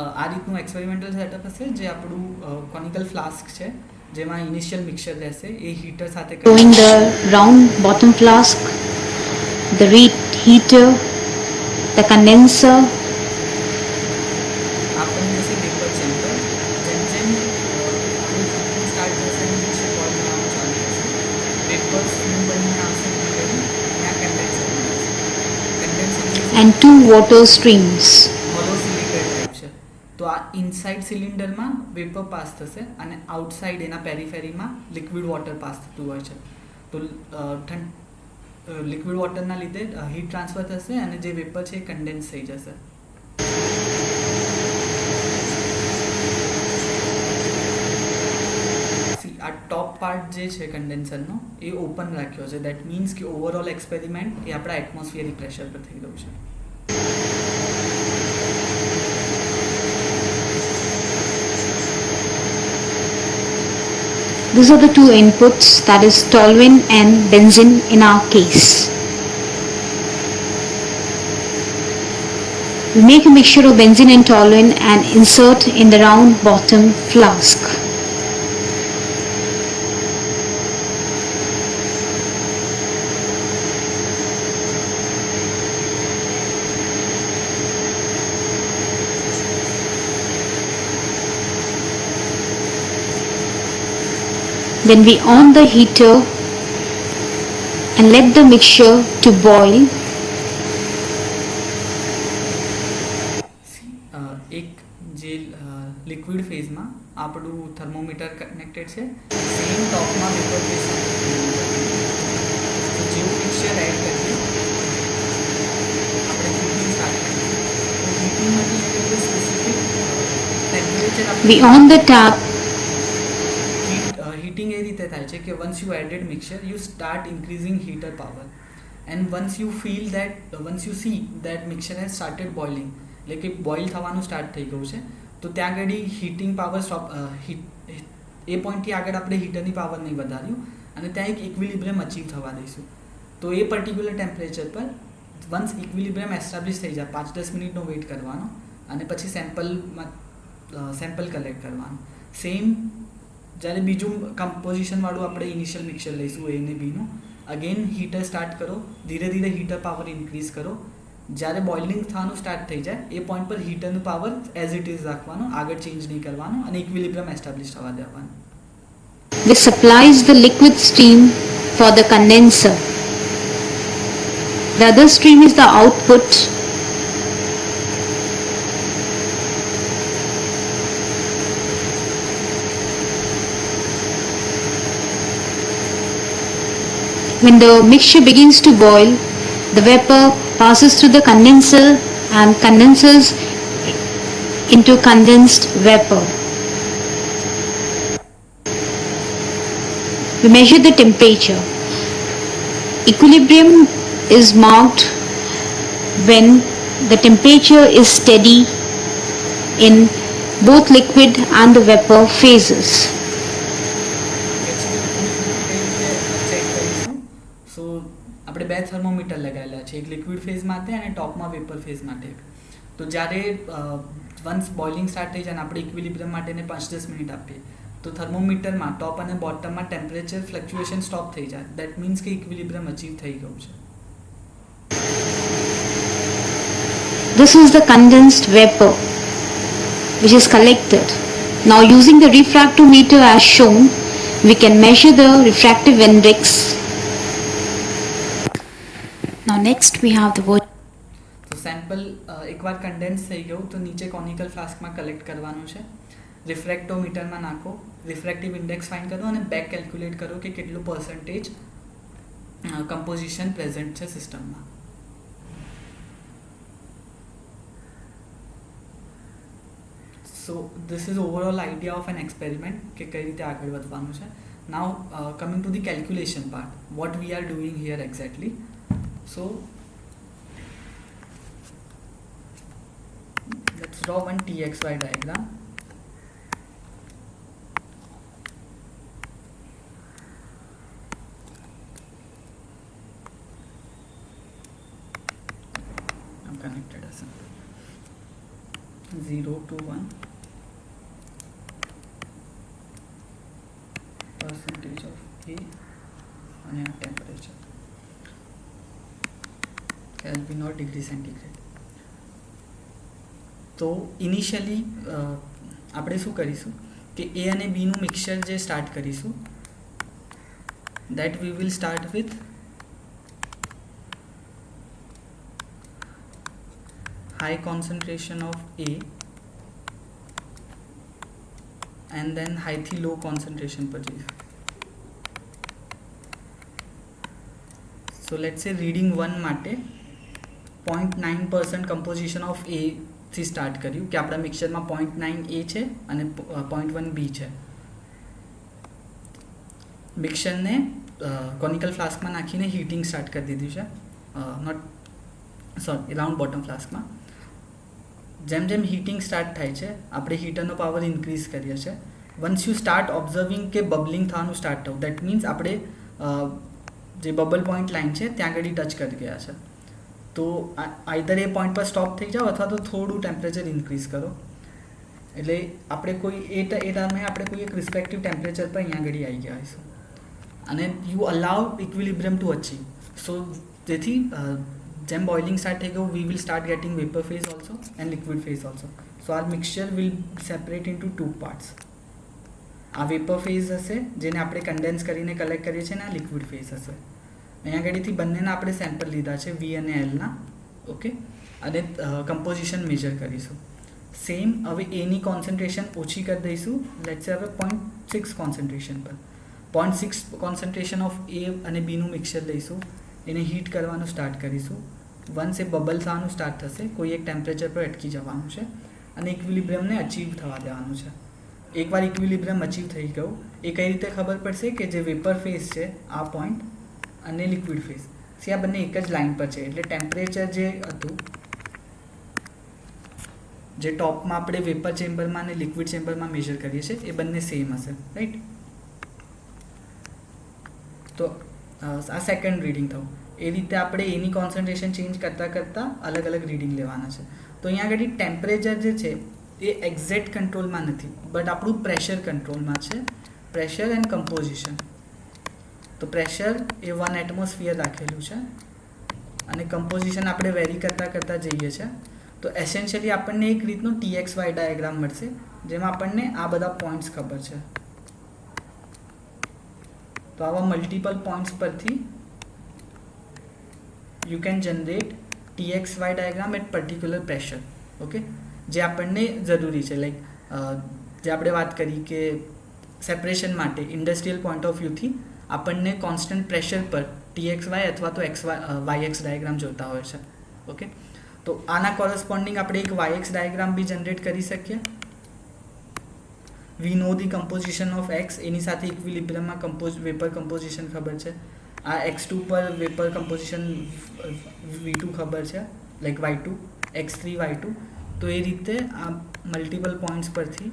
આ રીતનું એક્સપેરિમેન્ટલ સેટઅપ હશે જે આપણું કોનિકલ ફ્લાસ્ક છે જેમાં ઇનિશિયલ મિક્સચર રહેશે, એ હીટર સાથે showing the round bottom flask, the heater, the condenser. આપણને જશે વેપર સેમ્પલ. જેમ જેમ આપણું સ્ટાર્ટ થશે અને મિક્સચર બોઇલ થવાનું ચાલુ થશે, વેપર સ્ટીમ બનીને આવશે અને આ condenser And two water streams. Hollow cylinder type છે. તો આ ઇનસાઇડ સિલિન્ડરમાં વેપર પાસ થશે અને આઉટસાઇડ એના પેરીફેરીમાં લિક્વિડ વોટર પાસ થતું હોય છે. તો લિક્વિડ વોટરના લીધે હીટ ટ્રાન્સફર થશે અને જે વેપર છે એ કન્ડેન્સ થઈ જશે. આ ટોપ પાર્ટ જે છે કન્ડેન્સરનો એ ઓપન રાખ્યો છે. દેટ મીન્સ કે ઓવરઓલ એક્સપેરિમેન્ટ એ આપણા એટમોસ્ફિયરિક પ્રેશર પર થઈ રહ્યું છે. These are the two inputs, that is toluene and benzene in our case. We make a mixture of benzene and toluene and insert in the round bottom flask. Then we on the heater and let the mixture to boil. એક જે liquid ફેઝમાં આપણું thermometer connected છે, same ટોપમાં vapour phase જેવું mixture add કરીએ આપણે heating start કરીએ. તો હીટિંગ માટે specific temperature We on the tap. Heating એ રીતે થાય છે કે once you added mixture you start increasing heater power and once you feel that once you see that mixture has started boiling, એટલે કે બોઇલ થવાનું start થઈ ગયું છે, તો ત્યાં આગળ હીટિંગ પાવર સ્ટોપ એ પોઈન્ટથી આગળ આપણે હીટરની પાવર નહીં વધાર્યું અને ત્યાં એક ઇક્વિલિબ્રિયમ અચીવ થવા દઈશું. તો એ પર્ટિક્યુલર ટેમ્પરેચર પર વન્સ ઇક્વિલિબ્રિયમ એસ્ટાબ્લિશ થઈ જાય 5-10 મિનિટનો વેઇટ કરવાનો અને પછી સેમ્પલ કલેક્ટ કરવાનું. સેમ જ્યારે બીજું કમ્પોઝિશનવાળું આપણે ઇનિશિયલ મિક્સચર લઈશું એ ને બીનું, અગેન હીટર સ્ટાર્ટ કરો, ધીરે ધીરે હીટર પાવર ઇન્ક્રીઝ કરો, જ્યારે બોઇલિંગ થવાનું સ્ટાર્ટ થઈ જાય એ પોઈન્ટ પર હીટરનું પાવર એઝ ઇટ ઇઝ રાખવાનું, આગળ ચેન્જ નહીં કરવાનું અને ઇક્વિલિબ્રિયમ એસ્ટાબ્લિશ થવા દેવાનું. This supplies the liquid stream for the condenser. The other stream is the output. When the mixture begins to boil, the vapor passes through the condenser and condenses into condensed vapor. We measure the temperature. Equilibrium is marked when the temperature is steady in both liquid and the vapor phases. સો આપણે બે thermometer લગાવેલા છે, એક liquid phase માટે અને ટોપમાં vapour phase માટે. તો જ્યારે વન્સ બોઇલિંગ સ્ટાર્ટ થઈ જાય અને આપણે ઇક્વિલિબ્રિયમ માટેને 5-10 મિનિટ આપીએ તો થર્મોમીટરમાં ટોપ અને બોટમમાં ટેમ્પરેચર ફ્લક્ચ્યુએશન સ્ટોપ થઈ જાય. દેટ મીન્સ કે ઇક્વિલિબ્રિયમ અચીવ થઈ ગયું છે. This is the condensed vapor which is collected. Now using the refractometer as shown, we can measure the refractive index. Now next we have the તો sample એકવાર condense થઈ ગયું તો નીચે કોનિકલ ફ્લાસ્કમાં કલેક્ટ કરવાનું છે, રિફ્રેક્ટોમીટરમાં નાખો, રિફ્રેક્ટિવ ઇન્ડેક્સ ફાઇન્ડ કરો અને બેક કેલ્ક્યુલેટ કરો કે કેટલું પર્સન્ટેજ કમ્પોઝિશન પ્રેઝન્ટ છે સિસ્ટમમાં. So this is overall idea of an experiment કે કઈ રીતે આગળ વધવાનું છે. Now coming to the calculation part, what we are doing here exactly. So let's draw one TXY diagram. I'm connected as 0 to 1 percentage of A and temperature. Kelvin or degree centigrade. તો initially આપણે શું કરીશું કે A અને બીનું mixture જે start કરીશું, that we will start with high concentration of A and then હાઈથી લો કોન્સન્ટ્રેશન પર જઈશું. સો લેટ્સ સે રીડિંગ 1 માટે 0.9% કમ્પોઝિશન ઓફ એ થી સ્ટાર્ટ કર્યું કે આપણા મિક્સચરમાં 0.9 એ છે અને 0.1 બી છે. મિક્સચરને કોનિકલ ફ્લાસ્કમાં નાખીને હીટિંગ સ્ટાર્ટ કરી દીધું છે, રાઉન્ડ બોટમ ફ્લાસ્કમાં. જેમ જેમ હીટિંગ સ્ટાર્ટ થાય છે આપણે હીટરનો પાવર ઇન્ક્રીઝ કરીએ છીએ. વન્સ યુ સ્ટાર્ટ ઓબ્ઝર્વિંગ કે બબલિંગ થવાનું સ્ટાર્ટ થયું, દેટ મીન્સ આપણે જે બબલ પોઈન્ટ લાઇન છે ત્યાં આગળ ટચ કરી ગયા છે. તો આઈધર એ પોઈન્ટ પર સ્ટોપ થઈ જાઓ અથવા તો થોડું ટેમ્પરેચર ઇન્ક્રીઝ કરો. એટલે આપણે કોઈ એ ટાઈમે આપણે કોઈ એક રિસ્પેક્ટિવ ટેમ્પરેચર પર અહીંયા આગળ આવી ગયા હોઈશું અને you allow equilibrium to achieve. So તેથી જેમ બોઇલિંગ સ્ટાર્ટ થઈ ગયું we will start getting vapour phase also and liquid phase also. So our mixture will separate into 2 parts. આ વેપર ફેઝ હશે જેને આપણે કન્ડેન્સ કરીને કલેક્ટ કરીએ છીએ, અને આ લિક્વિડ ફેઝ હશે. અહીંયા આગળથી બંનેના આપણે સેમ્પલ લીધા છે વી અને એલના. ઓકે, અને કમ્પોઝિશન મેજર કરીશું. સેમ હવે એની કોન્સન્ટ્રેશન ઓછી કરી દઈશું. લેટ્સ સે હવે 0.6 કોન્સન્ટ્રેશન પર 0.6 કોન્સન્ટ્રેશન ઓફ એ અને બીનું મિક્સચર લઈશું, એને હીટ કરવાનું સ્ટાર્ટ કરીશું. વન્સ એ બબલ થવાનું સ્ટાર્ટ થશે કોઈ એક ટેમ્પરેચર પર અટકી જવાનું છે અને ઇક્વિલિબ્રિયમને અચીવ થવા દેવાનું છે. એકવાર ઇક્વિલિબ્રિયમ અચીવ થઈ ગયું એ કઈ રીતે ખબર પડશે કે જે વેપર ફેઝ છે આ પોઈન્ટ અને લિક્વિડ ફેઝ સી આ બંને એક જ લાઇન પર છે. એટલે ટેમ્પરેચર જે હતું જે ટોપમાં આપણે વેપર ચેમ્બરમાં અને લિક્વિડ ચેમ્બરમાં મેજર કરીએ છીએ એ બંને સેમ હશે, રાઈટ. તો આ સેકન્ડ રીડિંગ થયું. એ રીતે આપણે એની કોન્સન્ટ્રેશન ચેન્જ કરતાં કરતાં અલગ અલગ રીડિંગ લેવાના છે. તો અહીંયા આગળ ટેમ્પરેચર જે છે એ એક્ઝેક્ટ કંટ્રોલમાં નથી, બટ આપણું પ્રેશર કંટ્રોલમાં છે. Pressure and composition. તો પ્રેશર એ 1 એટમોસ્ફિયર રાખેલું છે અને કમ્પોઝિશન આપણે વેરી કરતાં કરતાં જઈએ છીએ. તો એસેન્શિયલી આપણને એક રીતનું TXY ડાયાગ્રામ મળશે જેમાં આપણને આ બધા પોઈન્ટ્સ ખબર છે. તો આવા મલ્ટિપલ પોઈન્ટ્સ પરથી you can generate TXY diagram at particular pressure. Okay, જે આપણને જરૂરી છે. લાઈક જે આપણે વાત કરી કે સેપરેશન માટે ઇન્ડસ્ટ્રીયલ પોઈન્ટ ઓફ વ્યૂથી આપણને કોન્સ્ટન્ટ પ્રેશર પર TXY અથવા તો YX ડાયાગ્રામ જોતા હોય છે. ઓકે, તો આના કોરસ્પોન્ડિંગ આપણે એક YX ડાયાગ્રામ બી જનરેટ કરી શકીએ. વી નો ધી કમ્પોઝિશન ઓફ X, એની સાથે ઇક્વિલિબ્રિયમમાં વેપર કમ્પોઝિશન ખબર છે. આ X2 પર વેપર કમ્પોઝિશન V2 ખબર છે, લાઈક Y2 X3 Y2. તો એ રીતે આ મલ્ટિપલ પોઈન્ટ્સ પરથી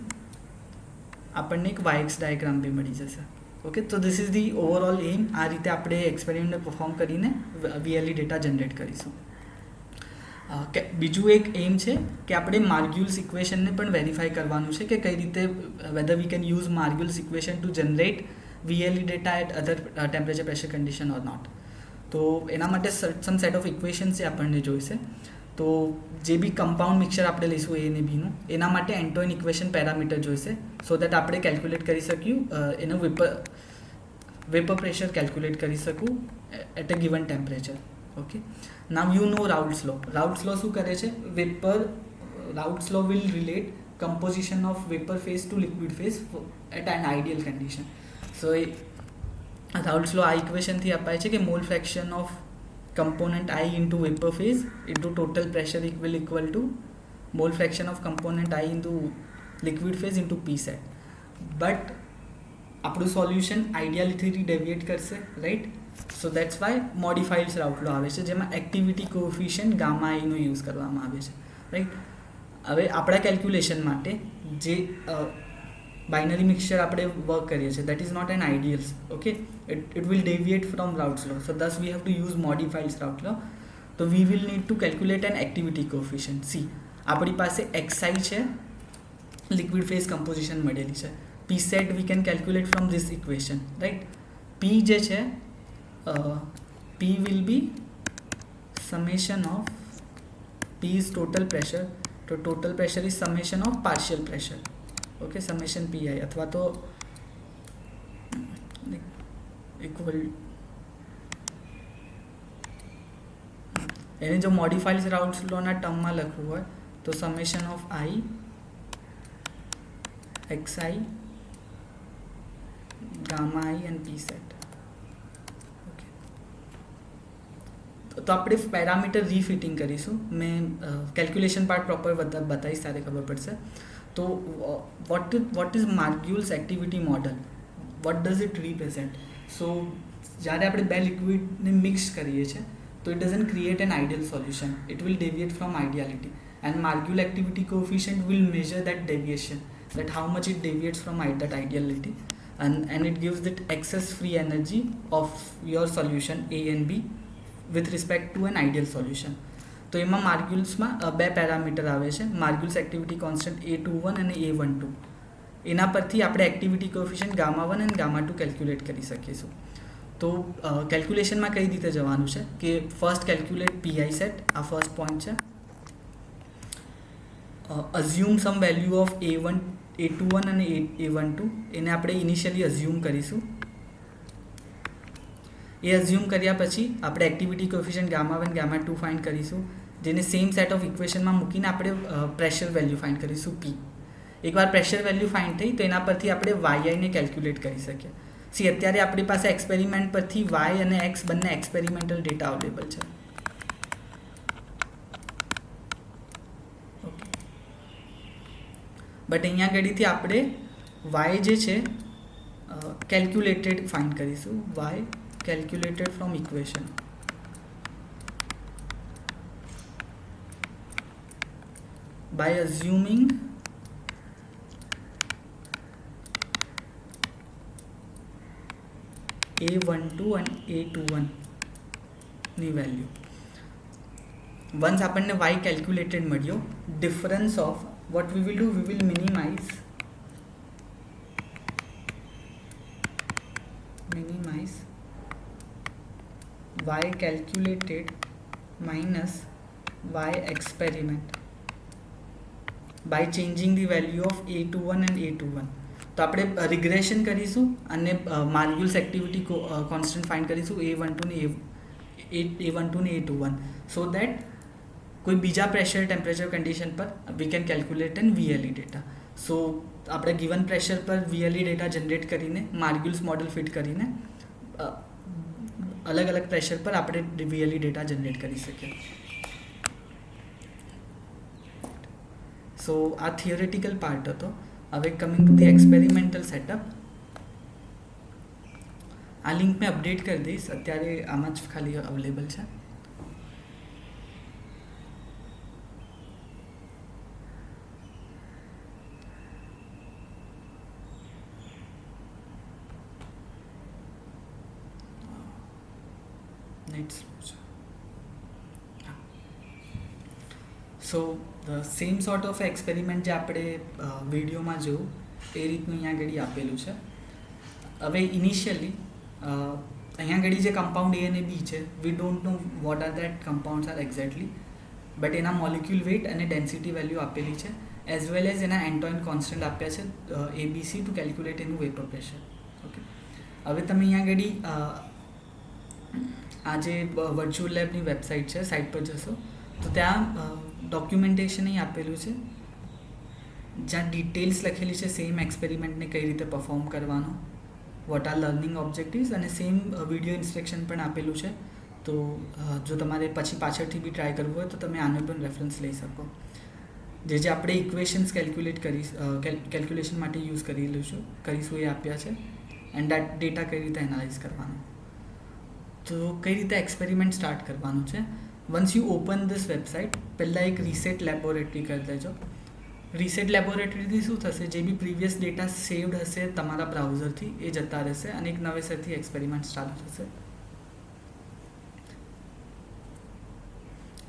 આપણને એક YX ડાયાગ્રામ બી મળી જશે. ઓકે, તો ધીસ ઇઝ ધી ઓવરઓલ એમ. આ રીતે આપણે એક્સપેરિમેન્ટને પરફોર્મ કરીને VLE ડેટા જનરેટ કરીશું. બીજું એક એમ છે કે આપણે માર્ગ્યુલ્સ ઇક્વેશનને પણ વેરીફાઈ કરવાનું છે કે કઈ રીતે whether we can use Margules equation to generate VLE data at other temperature pressure condition or not. તો એના માટે સમ સેટ ઓફ ઇક્વેશન્સ આપણને જોઈશે. તો જે બી કમ્પાઉન્ડ મિક્સચર આપણે લઈશું એ અને બીનું, એના માટે એન્ટોઇન ઇક્વેશન પેરામીટર જોઈશે સો દેટ આપણે કેલ્ક્યુલેટ કરી શકીએ એનું વેપર પ્રેશર કેલ્ક્યુલેટ કરી શકું at a given temperature. Okay, now you know Raoult's law. Raoult's law શું કરે છે? Raoult's law will relate composition of vapor phase to liquid phase at an ideal condition. So Raoult's law આ equation થી અપાય છે કે mole fraction of component I into vapor phase into total pressure will equal to mole fraction of component I into liquid phase into P set. But આપણું solution આઈડિયાલિટીથી deviate કરશે, right. So that's why modified Raoult law આવે છે જેમાં activity coefficient gamma આઈનો use કરવામાં આવે છે, રાઈટ. હવે આપણા કેલ્ક્યુલેશન માટે જે બાઇનરી મિક્સચર આપણે વર્ક કરીએ છીએ that is not an ideals. Okay, it will deviate from Raoult's law. So thus we have to use modified Raoult law. તો we will need to calculate an activity coefficient. See આપણી પાસે XI છે, liquid phase composition મળેલી છે. P set we can calculate from this equation, right. P જે છે P will be summation of P is total pressure, so total pressure is summation of partial pressure. Okay, summation PI અથવા તો equal એને જો modified રાઉલ્ટ્સ લોના ટર્મમાં લખવું હોય તો summation of I XI gamma I and P set. Okay, તો આપણે પેરામીટર રીફિટિંગ કરીશું. મેં કેલ્ક્યુલેશન પાર્ટ પ્રોપર બતાવીશ ત્યારે ખબર પડશે. તો what is Margules activity model, what does it represent? So જ્યારે આપણે બે લિક્વિડને મિક્સ કરીએ છીએ તો it doesn't create an ideal solution, it will deviate from ideality and Margule activity coefficient will measure that deviation, that how much it deviates from that ideality, and it gives that excess free energy of your solution A and B with respect to an ideal solution. તો એમાં માર્ગ્યુલ્સમાં બે parameter આવે છે, માર્ગ્યુલ્સ activity constant A21 અને A12. એના પરથી આપણે activity coefficient gamma 1 અને ગામા 2 કેલ્ક્યુલેટ કરી શકીશું. તો કેલ્ક્યુલેશનમાં કઈ રીતે જવાનું છે કે ફર્સ્ટ કેલ્ક્યુલેટ PI સેટ, આ ફર્સ્ટ પોઈન્ટ છે. Assume some value of A21 અને A12, એને આપણે ઇનિશિયલી અઝ્યુમ કરીશું. એ અઝ્યુમ કર્યા પછી આપણે activity coefficient gamma 1 gamma 2 find કરીશું, જેને સેમ સેટ ઓફ ઇક્વેશનમાં મૂકીને આપણે પ્રેશર વેલ્યુ ફાઇન્ડ કરીશું P. એકવાર પ્રેશર વેલ્યુ ફાઇન્ડ થઈ તો એના પરથી આપણે YI ને કેલ્ક્યુલેટ કરી શકીએ. સી અત્યારે આપણી પાસે એક્સપેરિમેન્ટ પરથી Y અને X બંને એક્સપેરિમેન્ટલ ડેટા અવેલેબલ છે. ઓકે, બટ અહીંયા આગળથી આપણે Y જે છે કેલ્ક્યુલેટેડ ફાઇન્ડ કરીશું, Y calculated from equation. By assuming A12 and A21 ની વેલ્યુ. વન્સ આપણને Y કેલ્ક્યુલેટેડ મળ્યો, difference of what we will do, we will minimize Y calculated minus Y experiment by changing the value of A21 and A21. તો આપણે regression કરીશું અને માર્ગ્યુલ્સ activity constant find કરીશું A12 ને A21, so that કોઈ બીજા pressure temperature condition પર we can calculate an VLE data. સો આપણે ગિવન પ્રેશર પર VLE ડેટા જનરેટ કરીને માર્ગ્યુલ્સ મોડલ ફિટ કરીને અલગ અલગ પ્રેશર પર આપણે VLE ડેટા જનરેટ કરી શકીએ. સો આ થિયોરેટિકલ પાર્ટ હતો. હવે coming to the experimental setup, આ લિંક મેં અપડેટ કરી દઈશ, અત્યારે આમાં જ ખાલી અવેલેબલ છે. So the same sort of experiment જે આપણે વિડીયોમાં જોયું એ રીતનું અહીંયા આગળ આપેલું છે. હવે ઇનિશિયલી અહીંયા આગળ જે કમ્પાઉન્ડ A અને B છે, we don't know what are that compounds are exactly, but એના મોલિક્યુલ વેઇટ અને ડેન્સિટી વેલ્યુ આપેલી છે, એઝ વેલ એઝ એના એન્ટોઇન કોન્સ્ટન્ટ આપ્યા છે ABC ટુ કેલ્ક્યુલેટ એનું વેપર પ્રેશર. ઓકે, હવે તમે અહીંયા આગળ આ જે વર્ચ્યુઅલ લેબની વેબસાઇટ છે, સાઇટ પર જશો તો ત્યાં ડોક્યુમેન્ટેશન અહીં આપેલું છે, જ્યાં ડિટેલ્સ લખેલી છે સેમ એક્સપેરિમેન્ટને કઈ રીતે પરફોર્મ કરવાનો, વોટ આર લર્નિંગ ઓબ્જેક્ટિવ્સ, અને સેમ વિડીયો ઇન્સ્ટ્રક્શન પણ આપેલું છે. તો જો તમારે પછી પાછળથી બી ટ્રાય કરવું હોય તો તમે આનો પણ રેફરન્સ લઈ શકો. જે આપણે ઇક્વેશન્સ કેલ્ક્યુલેશન માટે યુઝ કરીશું એ આપ્યા છે, એન્ડ દેટ ડેટા કઈ રીતે એનાલાઇઝ કરવાનો. તો કઈ રીતે એક્સપેરિમેન્ટ સ્ટાર્ટ કરવાનું છે, once you open this website, પહેલાં એક રીસેટ લેબોરેટરી કરી દેજો. રીસેટ લેબોરેટરીથી શું થશે, જે બી પ્રીવિયસ ડેટા સેવ્ડ હશે તમારા બ્રાઉઝરથી એ જતા રહેશે અને એક નવેસરથી એક્સપેરિમેન્ટ સ્ટાર્ટ થશે.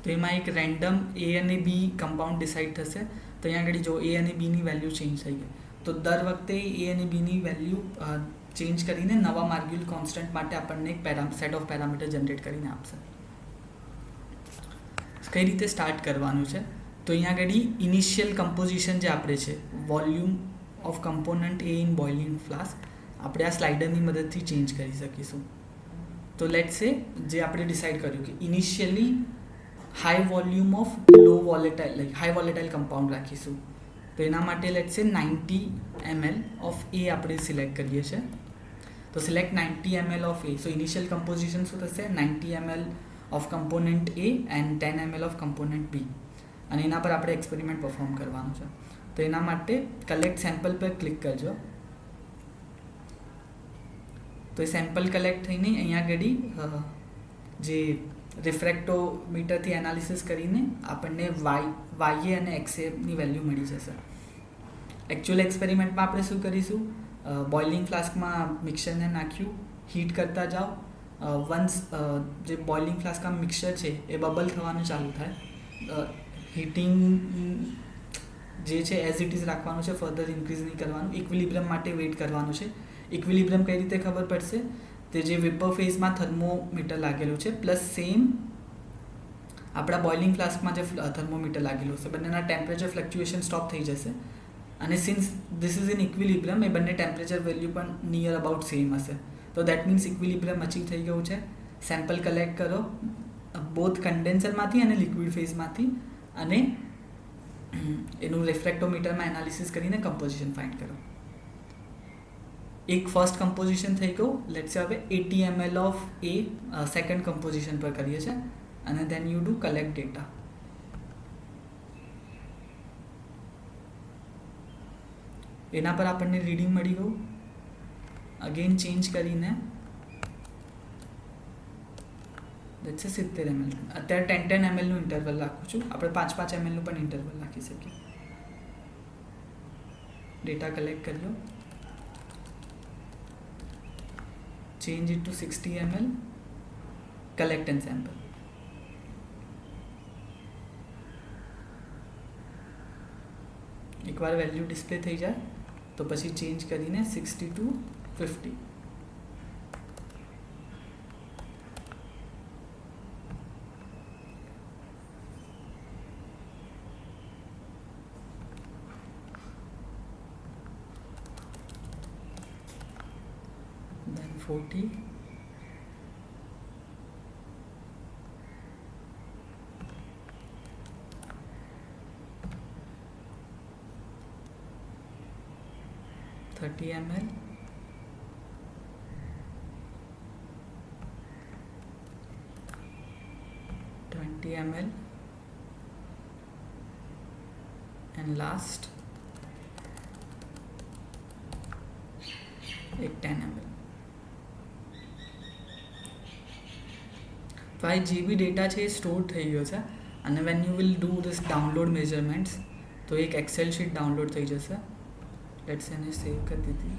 તો એમાં એક રેન્ડમ A અને B કમ્પાઉન્ડ ડિસાઇડ થશે. તો અહીંયા આગળ જો A અને B ની વેલ્યુ ચેન્જ થઈ ગઈ, તો દર વખતે A અને B ની વેલ્યુ ચેન્જ કરીને નવા માર્ગ્યુલ કોન્સ્ટન્ટ માટે આપણને એક સેટ ઓફ પેરામીટર જનરેટ કરીને આપશે. કઈ રીતે સ્ટાર્ટ કરવાનું છે, તો અહીંયા આગળ ઇનિશિયલ કમ્પોઝિશન જે આપણે છે, volume of component A in boiling flask, આપણે આ સ્લાઇડરની મદદથી ચેન્જ કરી શકીશું. તો લેટ્સ સે જે આપણે ડિસાઇડ કર્યું કે initially high volume of high volatile compound રાખીશું. તો એના માટે લેટ્સ સે 90 ml ઓફ A આપણે સિલેક્ટ કરીએ છીએ. તો select 90 ml of A. So initial composition શું થશે, 90 ml of component A and 10 ml of component B, અને એના પર આપણે એક્સપેરિમેન્ટ પરફોર્મ કરવાનું છે. તો એના માટે કલેક્ટ સેમ્પલ પર ક્લિક કરજો. તો એ સેમ્પલ કલેક્ટ થઈને અહીંયા આગળ જે રિફ્રેક્ટોમીટરથી એનાલિસિસ કરીને આપણને YA અને XA ની વેલ્યુ મળી જશે. એકચ્યુઅલ એક્સપેરિમેન્ટમાં આપણે શું કરીશું, બોઇલિંગ ફ્લાસ્કમાં મિક્સરને નાખ્યું, હીટ કરતા જાઓ, વન્સ જે બોઇલિંગ ફ્લાસ્કમાં મિક્સચર છે એ બબલ થવાનું ચાલુ થાય, હીટિંગ જે છે એઝ ઇટ ઇઝ રાખવાનું છે, ફર્ધર ઇન્ક્રીઝ નહીં કરવાનું, ઇક્વિલિબ્રિયમ માટે વેઇટ કરવાનું છે. ઇક્વિલિબ્રિયમ કઈ રીતે ખબર પડશે? તે જે વેપર ફેઝમાં થર્મોમીટર લાગેલું છે પ્લસ સેમ આપણા બોઇલિંગ ફ્લાસ્કમાં જે થર્મોમીટર લાગેલું હશે, બંનેના ટેમ્પરેચર ફ્લક્ચ્યુએશન સ્ટોપ થઈ જશે. અને since this is in equilibrium, એ બંને ટેમ્પરેચર વેલ્યુ પણ નિયર અબાઉટ સેમ હશે. તો દેટ મીન્સ ઇક્વિલિબ્રિયમ અચીવ થઈ ગયું છે. સેમ્પલ કલેક્ટ કરો બોથ કન્ડેન્સરમાંથી અને લિક્વિડ ફેઝમાંથી, અને એનું રિફ્રેક્ટોમીટરમાં એનાલિસિસ કરીને કમ્પોઝિશન ફાઇન્ડ કરો. એક ફર્સ્ટ કમ્પોઝિશન થઈ ગયું. લેટ્સ સે હવે 80 ml of a second composition પર કરીએ છીએ, અને then you do collect data. એના પર આપણને રીડિંગ મળી ગયું. અગેન ચેન્જ કરીને લેટ્સ સે 70 ml, અત્યારે 10 ml નું ઇન્ટરવલ રાખું છું. આપણે 5 ml નું પણ ઇન્ટરવલ રાખી શકીએ. ડેટા કલેક્ટ કર્યો, change it to 60 ml, collect and sample. એકવાર વેલ્યુ ડિસ્પ્લે થઈ જાય તો પછી ચેન્જ કરીને 60 to 50. Then 40. ml, 20 ml, and last एक 10 ml. તો આ જે બી ડેટા છે એ સ્ટોર થઈ ગયો છે, અને when you will do this download measurements તો એક એક્સેલ શીટ ડાઉનલોડ થઈ જશે. લેટ્સ એને સેવ કરી દીધી.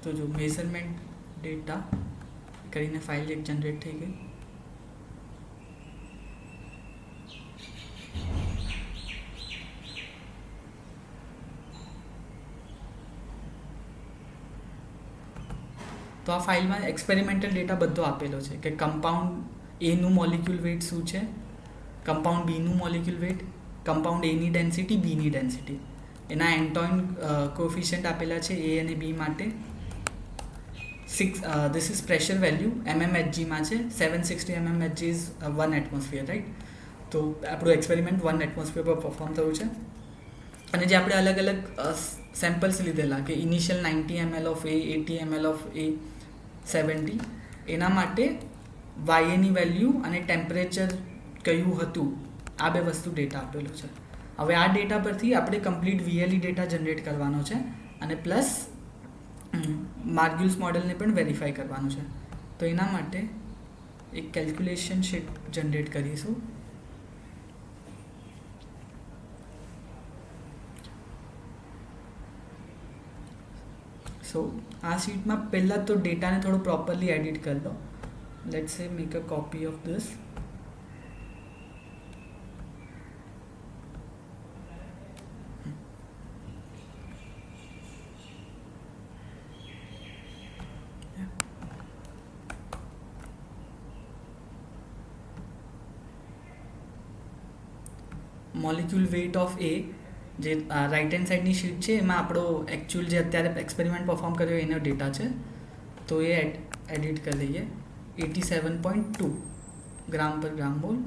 તો જો મેઝરમેન્ટ ડેટા કરીને ફાઇલ એક જનરેટ થઈ ગઈ. તો આ ફાઇલમાં એક્સપેરિમેન્ટલ ડેટા બધો આપેલો છે કે કમ્પાઉન્ડ એનું મોલિક્યુલ વેઇટ શું છે, કમ્પાઉન્ડ બીનું મોલિક્યુલ વેઇટ, કમ્પાઉન્ડ એની ડેન્સિટી, બીની ડેન્સિટી, એના એન્ટોઇન કોએફિશિયન્ટ આપેલા છે એ અને બી માટે. This is pressure value mmHg માં છે. 760 mmHg is 1 atmosphere, right? તો આપણું એક્સપેરિમેન્ટ 1 atmosphere પર પરફોર્મ થયું છે. અને જે આપણે અલગ અલગ સેમ્પલ્સ લીધેલા કે initial 90 ml of A, 80 ml of A, 70, એના માટે વાયની વેલ્યુ અને ટેમ્પરેચર કયું હતું આ બે વસ્તુ ડેટા આપેલું છે. હવે આ ડેટા પરથી આપણે કમ્પ્લીટ VLE ડેટા જનરેટ કરવાનો છે, અને પ્લસ માર્ગ્યુલ્સ મોડેલને પણ વેરીફાઈ કરવાનું છે. તો એના માટે એક કેલ્ક્યુલેશન શીટ જનરેટ કરીશું. સો આ શીટમાં પહેલાં તો ડેટાને થોડો પ્રોપરલી એડિટ કરી દો. Let's say make a copy of this. Molecule weight of A જે રાઇટ હેન્ડ સાઇડની શીટ છે એમાં આપણો એકચ્યુઅલ જે અત્યારે એક્સપેરિમેન્ટ પરફોર્મ કર્યો એનો ડેટા છે. તો એ એડિટ કરી લઈએ. 87.2 ગ્રામ પર gram mole.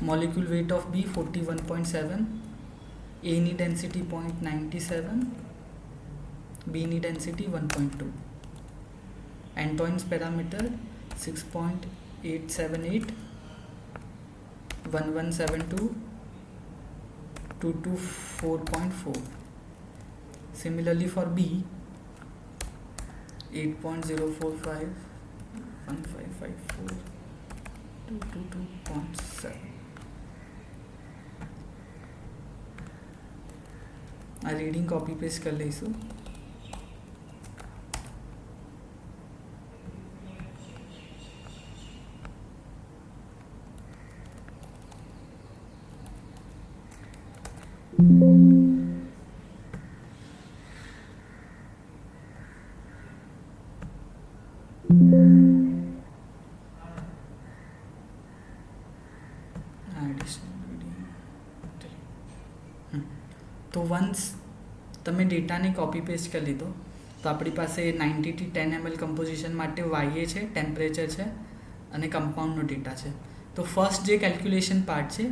Molecule weight of B 41.7, એની ડેન્સિટી 0.97, બીની density 1.2, Antoine's parameter 6.878 1172 224.4. Similarly for B, 8.045 1554 222.7. આ રીડિંગ કોપી પેસ્ટ કરી લઈશું. તો વન્સ તમે ડેટાને કોપી પેસ્ટ કરી લીધો તો આપણી પાસે 90 થી 10 ml કમ્પોઝિશન માટે YA છે, ટેમ્પરેચર છે અને કમ્પાઉન્ડનો ડેટા છે. તો ફર્સ્ટ જે કેલ્ક્યુલેશન પાર્ટ છે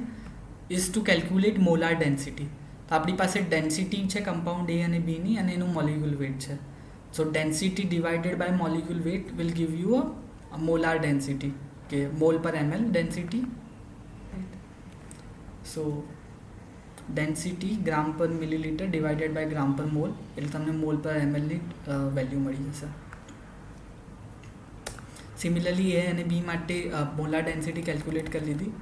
is to calculate molar density. તો આપણી પાસે ડેન્સિટી છે કમ્પાઉન્ડ A અને B ની અને એનું મોલિક્યુલ વેટ છે. So density divided by molecule weight will give you a molar density કે મોલ પર ml density. So density gram પર મિલીલીટર ડિવાઇડેડ બાય ગ્રામ પર મોલ, એટલે તમને મોલ પર mlની વેલ્યુ મળી જશે. સિમિલરલી A અને B માટે મોલાર ડેન્સિટી કેલ્ક્યુલેટ કરી લીધી.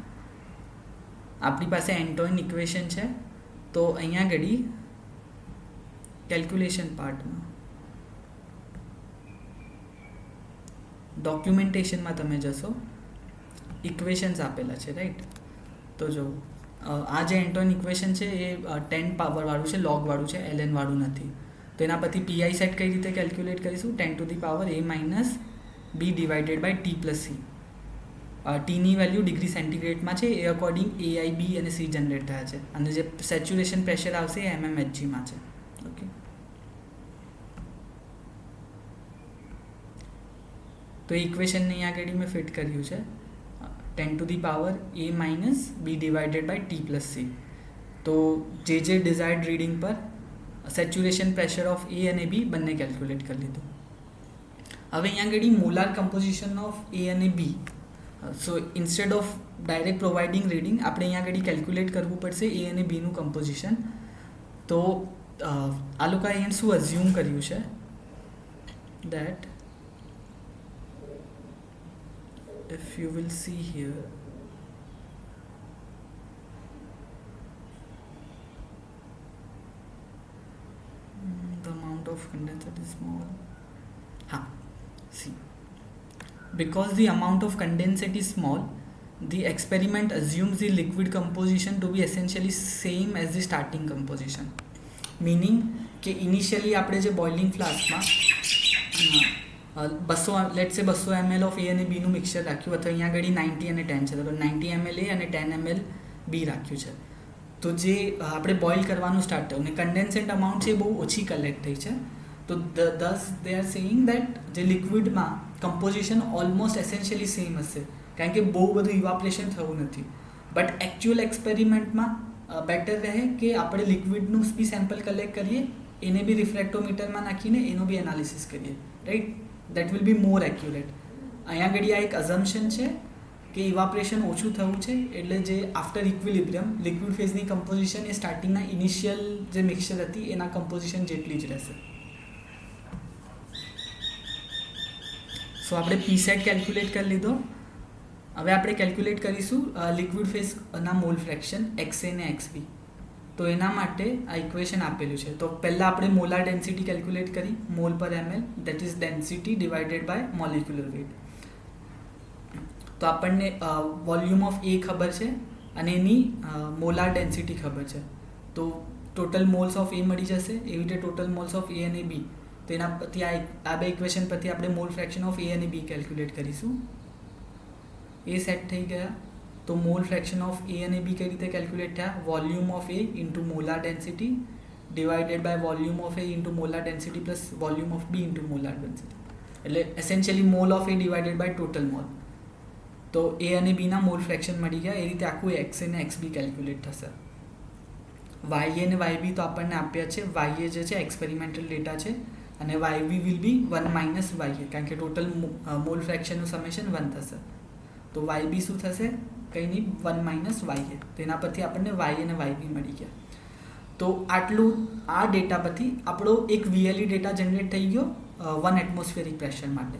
આપણી પાસે એન્ટોઇન ઇક્વેશન છે. તો અહીંયા ઘડી કેલ્ક્યુલેશન પાર્ટમાં ડોક્યુમેન્ટેશનમાં તમે જશો, ઇક્વેશન્સ આપેલા છે રાઈટ. તો જો આ જે એન્ટોઇન ઇક્વેશન છે એ 10 પાવરવાળું છે, લોગવાળું છે, ln વાળું નથી. તો એના પરથી PI સેટ કઈ રીતે કેલ્ક્યુલેટ કરીશું? 10 to the power A minus B divided by T plus C. ટીની વેલ્યુ ડિગ્રી સેન્ટીગ્રેડમાં છે, એ અકોર્ડિંગ AI, B અને C જનરેટ થયા છે અને જે સેચ્યુરેશન પ્રેશર આવશે એ mmHgમાં છે. ઓકે, તો એ ઇક્વેશનને અહીંયા આગળ મેં ફિટ કર્યું છે 10 to the power A minus B divided by T plus C. તો જે ડિઝાયર્ડ રીડિંગ પર સેચ્યુરેશન પ્રેશર ઓફ A અને B બંને કેલ્ક્યુલેટ કરી લીધું. હવે અહીંયા આગળ મોલાર કમ્પોઝિશન ઓફ A અને B. So instead of direct providing reading આપણે અહીંયા આગળ કેલ્ક્યુલેટ કરવું પડશે A અને Bનું કમ્પોઝિશન. તો આ લોકોએ અહીંયા શું અઝ્યુમ કર્યું છે that if you will see here, the amount of condensate is small. See, because the amount of condensate is small, the experiment assumes the liquid composition to be essentially same as the starting composition. Meaning કે initially આપણે જે boiling ફ્લાસ્કમાં 200 ml of A અને Bનું mixer રાખ્યું, અથવા અહીંયા આગળ 90 અને 10 છે, તો 90 ml A અને 10 ml B રાખ્યું છે. તો જે આપણે બોઇલ કરવાનું સ્ટાર્ટ થયું ને કન્ડેન્સેટ અમાઉન્ટ છે એ બહુ ઓછી કલેક્ટ થઈ છે. તો thus they are saying that જે લિક્વિડમાં કમ્પોઝિશન ઓલમોસ્ટ એસેન્શિયલી સેમ હશે, કારણ કે બહુ બધું ઇવાપરેશન થયું નથી. બટ એકચ્યુઅલ એક્સપેરિમેન્ટમાં બેટર રહે કે આપણે લિક્વિડનું બી સેમ્પલ કલેક્ટ કરીએ, એને બી રિફ્રેક્ટોમીટરમાં નાખીને એનો બી એનાલિસિસ કરીએ, right. That will be more accurate. અહીંયા આગળ આ એક અઝમ્પશન છે કે ઇવાપરેશન ઓછું થયું છે, એટલે જે આફ્ટર ઇક્વિલિબ્રિયમ લિક્વિડ ફેઝની કમ્પોઝિશન એ સ્ટાર્ટિંગના ઇનિશિયલ જે મિક્સચર હતી એના કમ્પોઝિશન જેટલી જ રહેશે. સો આપણે પી સેટ કેલ્ક્યુલેટ કરી લીધો. હવે આપણે કેલ્ક્યુલેટ કરીશું લિક્વિડ ફેઝના મોલ ફ્રેક્શન XA ને XB. તો એના માટે આ ઇક્વેશન આપેલું છે. તો પહેલાં આપણે મોલાર ડેન્સિટી કેલ્ક્યુલેટ કરી, મોલ પર ml, that is density divided by molecular weight. તો આપણને વોલ્યુમ ઓફ A ખબર છે અને એની મોલાર ડેન્સિટી ખબર છે. તો ટોટલ મોલ્સ ઓફ A મળી જશે, એવી રીતે ટોટલ મોલ્સ ઓફ A અને B. તો એના પરથી આ બે ઇક્વેશન પરથી આપણે મોલ ફ્રેક્શન ઓફ A અને B કેલ્ક્યુલેટ કરીશું. એ સેટ થઈ ગયા. તો મોલ ફ્રેક્શન ઓફ A અને B કઈ રીતે કેલ્ક્યુલેટ થયા? Volume of A into molar density divided by volume of A into molar density plus volume of B into molar density. એટલે essentially mole of A divided by total mole. તો A અને Bના mall fraction મળી ગયા. એ રીતે આખું XA અને XB calculate થશે. YA અને YB તો આપણને આપ્યા છે. YA જે છે એક્સપેરિમેન્ટલ ડેટા છે, અને YB will be 1 minus YA, કારણ કે ટોટલ મોલ ફ્રેક્શનનું સમેશન 1 થશે. તો YB શું થશે? કંઈ નહીં, 1 માઇનસ YA. તેના પરથી આપણને Y અને YB મળી ગયા. તો આટલું આ ડેટા પરથી આપણો એક VLE ડેટા જનરેટ થઈ ગયો 1 એટમોસ્ફિયરિક પ્રેશર માટે.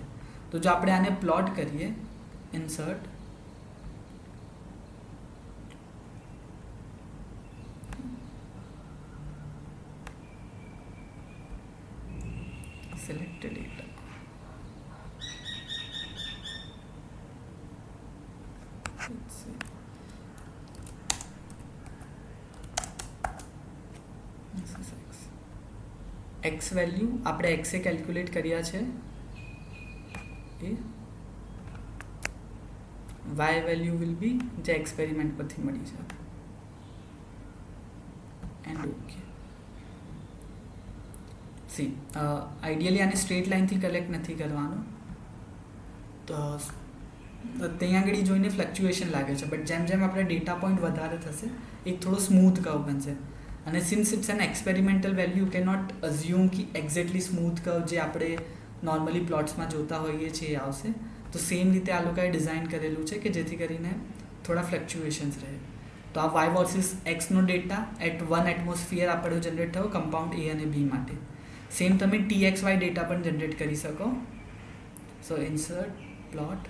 તો જો આપણે આને પ્લોટ કરીએ, insert select data, let's see, this is x value આપણે x એ કેલ્ક્યુલેટ કર્યા છે, એ y વેલ્યુ વિલ બી જે એક્સપેરિમેન્ટ પરથી મળી છે, એન્ડ ઓકે. સી આઈડિયલી આને સ્ટ્રેટ લાઇનથી કલેક્ટ નથી કરવાનો, તો ત્યાં આગળ જોઈને ફ્લક્ચ્યુએશન લાગે છે, બટ જેમ જેમ આપણે ડેટા પોઈન્ટ વધારે થશે એક થોડો સ્મૂથ કર્વ બનશે. અને since it's an experimental value, you can not assume કે એક્ઝેક્ટલી સ્મૂથ કર્વ જે આપણે નોર્મલી પ્લોટ્સમાં જોતા હોઈએ છીએ એ આવશે. તો સેમ રીતે આ લોકોએ ડિઝાઇન કરેલું છે કે જેથી કરીને થોડા ફ્લક્ચ્યુએશન્સ રહે. તો આ y વર્સિસ એક્સનો ડેટા એટ 1 એટમોસ્ફિયર આપણો જનરેટ થયો કમ્પાઉન્ડ A અને B માટે. સેમ તમે TXY ડેટા પણ જનરેટ કરી શકો. So insert plot,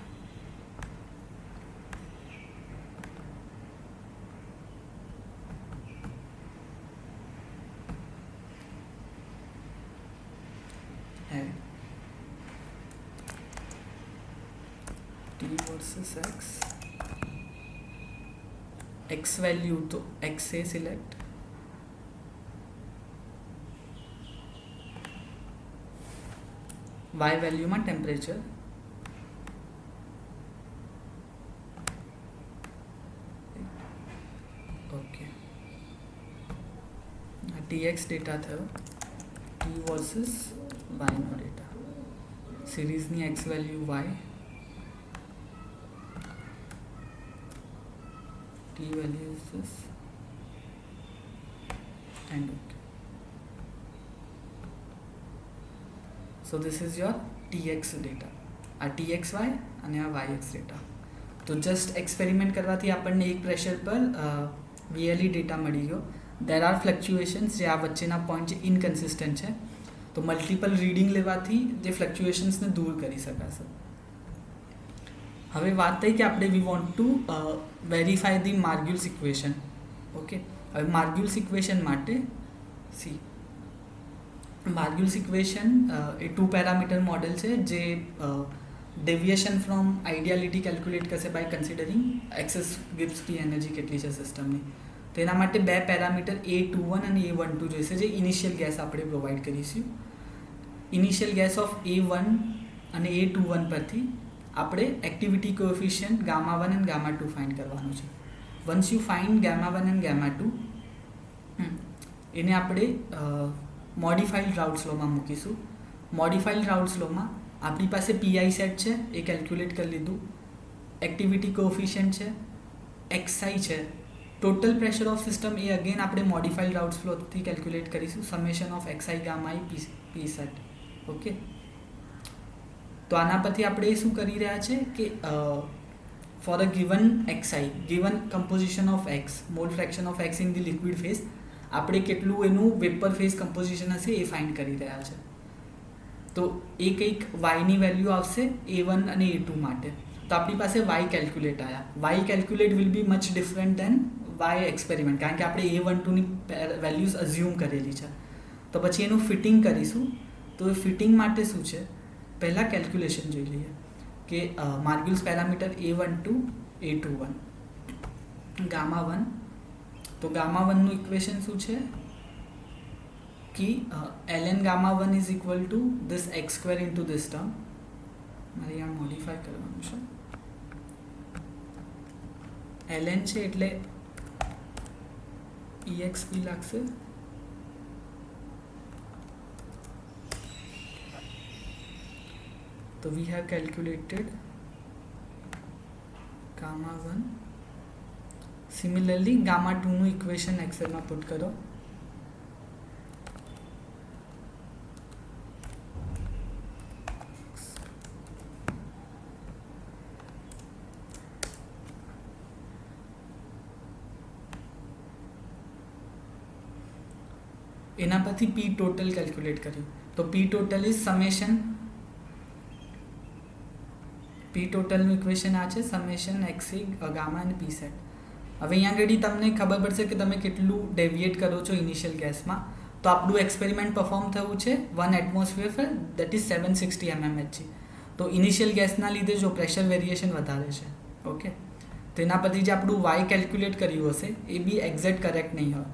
T versus x value તો x એ સિલેક્ટ, y વેલ્યુમાં ટેમ્પરેચર, ઓકે. આ TX ડેટા થયો, T વર્સિસ y નો ડેટા, સિરીઝની x value y, T value is this, and okay. So this is your TX data. આ TXY અને આ YX ડેટા. તો જસ્ટ એક્સપેરિમેન્ટ કરવાથી આપણને એક પ્રેશર પર VLE ડેટા મળી ગયો. દેર આર ફ્લક્ચ્યુએશન્સ જે આ વચ્ચેના પોઈન્ટ જે ઇનકન્સિસ્ટન્ટ છે, તો મલ્ટિપલ રીડિંગ લેવાથી જે ફ્લક્ચ્યુએશન્સને દૂર કરી શકાશે. હવે વાત થઈ કે આપણે we want to verify the Margules equation. Okay, હવે માર્ગ્યુલ્સ ઇક્વેશન માટે સી માર્ગ્યુલ્સ ઇક્વેશન એ 2 પેરામીટર મોડેલ છે જે ડેવિએશન ફ્રોમ આઈડિયાલિટી કેલ્ક્યુલેટ કરશે by considering excess Gibbs free energy કેટલી છે સિસ્ટમની. તો એના માટે 2 પેરામીટર A21 અને A12 જોઈશે, જે ઇનિશિયલ ગેસ આપણે પ્રોવાઈડ કરીશું. ઇનિશિયલ ગેસ ઓફ A1 અને A21 પરથી આપણે એક્ટિવિટી કોએફિશિયન્ટ ગામા 1 અને ગામા 2 ફાઇન્ડ કરવાનું છે. વન્સ યુ ફાઇન્ડ ગામા 1 અને ગામા 2, એને આપણે મોડિફાઈડ રાઉટ્સ લોમાં મૂકીશું. મોડિફાઈડ રાઉટ્સ લોમાં આપણી પાસે PI સેટ છે, એ કેલ્ક્યુલેટ કરી લીધું, એક્ટિવિટી કોએફિશિયન્ટ છે, XI છે, total pressure of system A again આપણે મોડિફાઈડ રાઉટ્સ ફ્લોથી કેલ્ક્યુલેટ કરીશું, summation of XI gamma I P set. Okay, તો આના પરથી આપણે શું કરી રહ્યા છે કે for a given XI, given composition of X, mall fraction of X in the liquid phase, આપણે કેટલું એનું વેપર ફેઝ કમ્પોઝિશન હશે એ ફાઇન્ડ કરી રહ્યા છે. તો એ કંઈક વાયની વેલ્યુ આવશે A1 અને A2 માટે. તો આપણી પાસે વાય કેલ્ક્યુલેટ આવ્યા. Y calculate will be much different than Y experiment, કારણ કે આપણે A12ની વેલ્યુઝ અઝ્યુમ કરેલી છે. તો પછી એનું ફિટિંગ કરીશું. તો એ ફિટિંગ માટે શું છે, પહેલાં કેલ્ક્યુલેશન જોઈ લઈએ કે માર્ગ્યુલ્સ પેરામીટર A12 A21 ગામા 1. તો ગામા 1નું ઇક્વેશન શું છે કે ln gamma 1 is equal to this x² into this term. મારે આ મોડિફાય કરવાનું છે. ln છે એટલે exp લાગશે, તો we have calculated gamma 1. Similarly gamma 2 નું ઇક્વેશન એક્સેલ માં પુટ કરો. એના પરથી પી ટોટલ કેલ્ક્યુલેટ કર્યું. તો P total is summation, P ટોટલનું ઇક્વેશન આ છે, સમેશન એક્સી ગામા અને પી સેટ. હવે અહીંયા આગળ તમને ખબર પડશે કે તમે કેટલું ડેવિએટ કરો છો ઇનિશિયલ ગેસમાં. તો આપણું એક્સપેરિમેન્ટ પરફોર્મ થયું છે 1 એટમોસ્ફિયર પર, દેટ ઇઝ 760 mmHg. તો ઇનિશિયલ ગેસના લીધે જો પ્રેશર વેરિએશન વધારે છે, ઓકે, તો એના પરથી જે આપણું વાય કેલ્ક્યુલેટ કર્યું હશે એ બી એક્ઝેક્ટ કરેક્ટ નહીં હોય.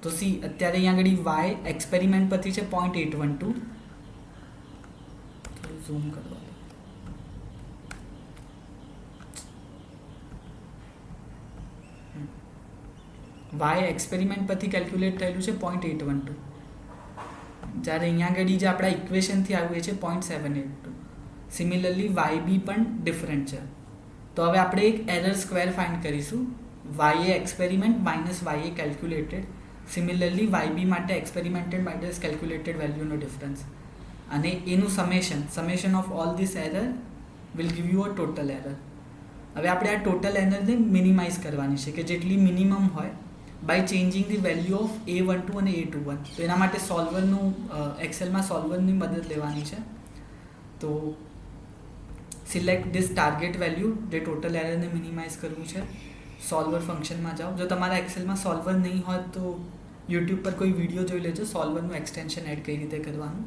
તો સી અત્યારે અહીંયા આગળ વાય એક્સપેરિમેન્ટ પરથી છે 0.812. થોડું ઝૂમ કરવા દો. વાય એક્સપેરિમેન્ટ પરથી કેલ્ક્યુલેટ થયેલું છે 0.812, જ્યારે અહીંયા આગળ જે આપણા ઇક્વેશનથી આવ્યું છે 0.782. સિમિલરલી વાય બી પણ ડિફરન્ટ છે. તો હવે આપણે એક એરર સ્ક્વેર ફાઇન્ડ કરીશું, વાય એ એક્સપેરિમેન્ટ માઇનસ વાય એ કેલ્ક્યુલેટેડ. સિમિલરલી વાય બી માટે એક્સપેરિમેન્ટેડ માઇનસ કેલ્ક્યુલેટેડ વેલ્યુનો ડિફરન્સ, અને એનું summation of all this error will give you a total error. હવે આપણે આ ટોટલ એરરને મિનિમાઇઝ કરવાની છે કે જેટલી મિનિમમ હોય by changing the value of A12 અને A21. તો એના માટે સોલ્વરનું એક્સેલમાં સોલ્વરની મદદ લેવાની છે. તો સિલેક્ટ ધીસ ટાર્ગેટ વેલ્યુ, જે ટોટલ એરરને મિનિમાઇઝ કરવું છે. સોલ્વર ફંક્શનમાં જાઓ. જો તમારા એક્સેલમાં સોલ્વર નહીં હોય તો યુટ્યુબ પર કોઈ વિડીયો જોઈ લેજો સોલ્વરનું એક્સટેન્શન એડ કઈ રીતે કરવાનું.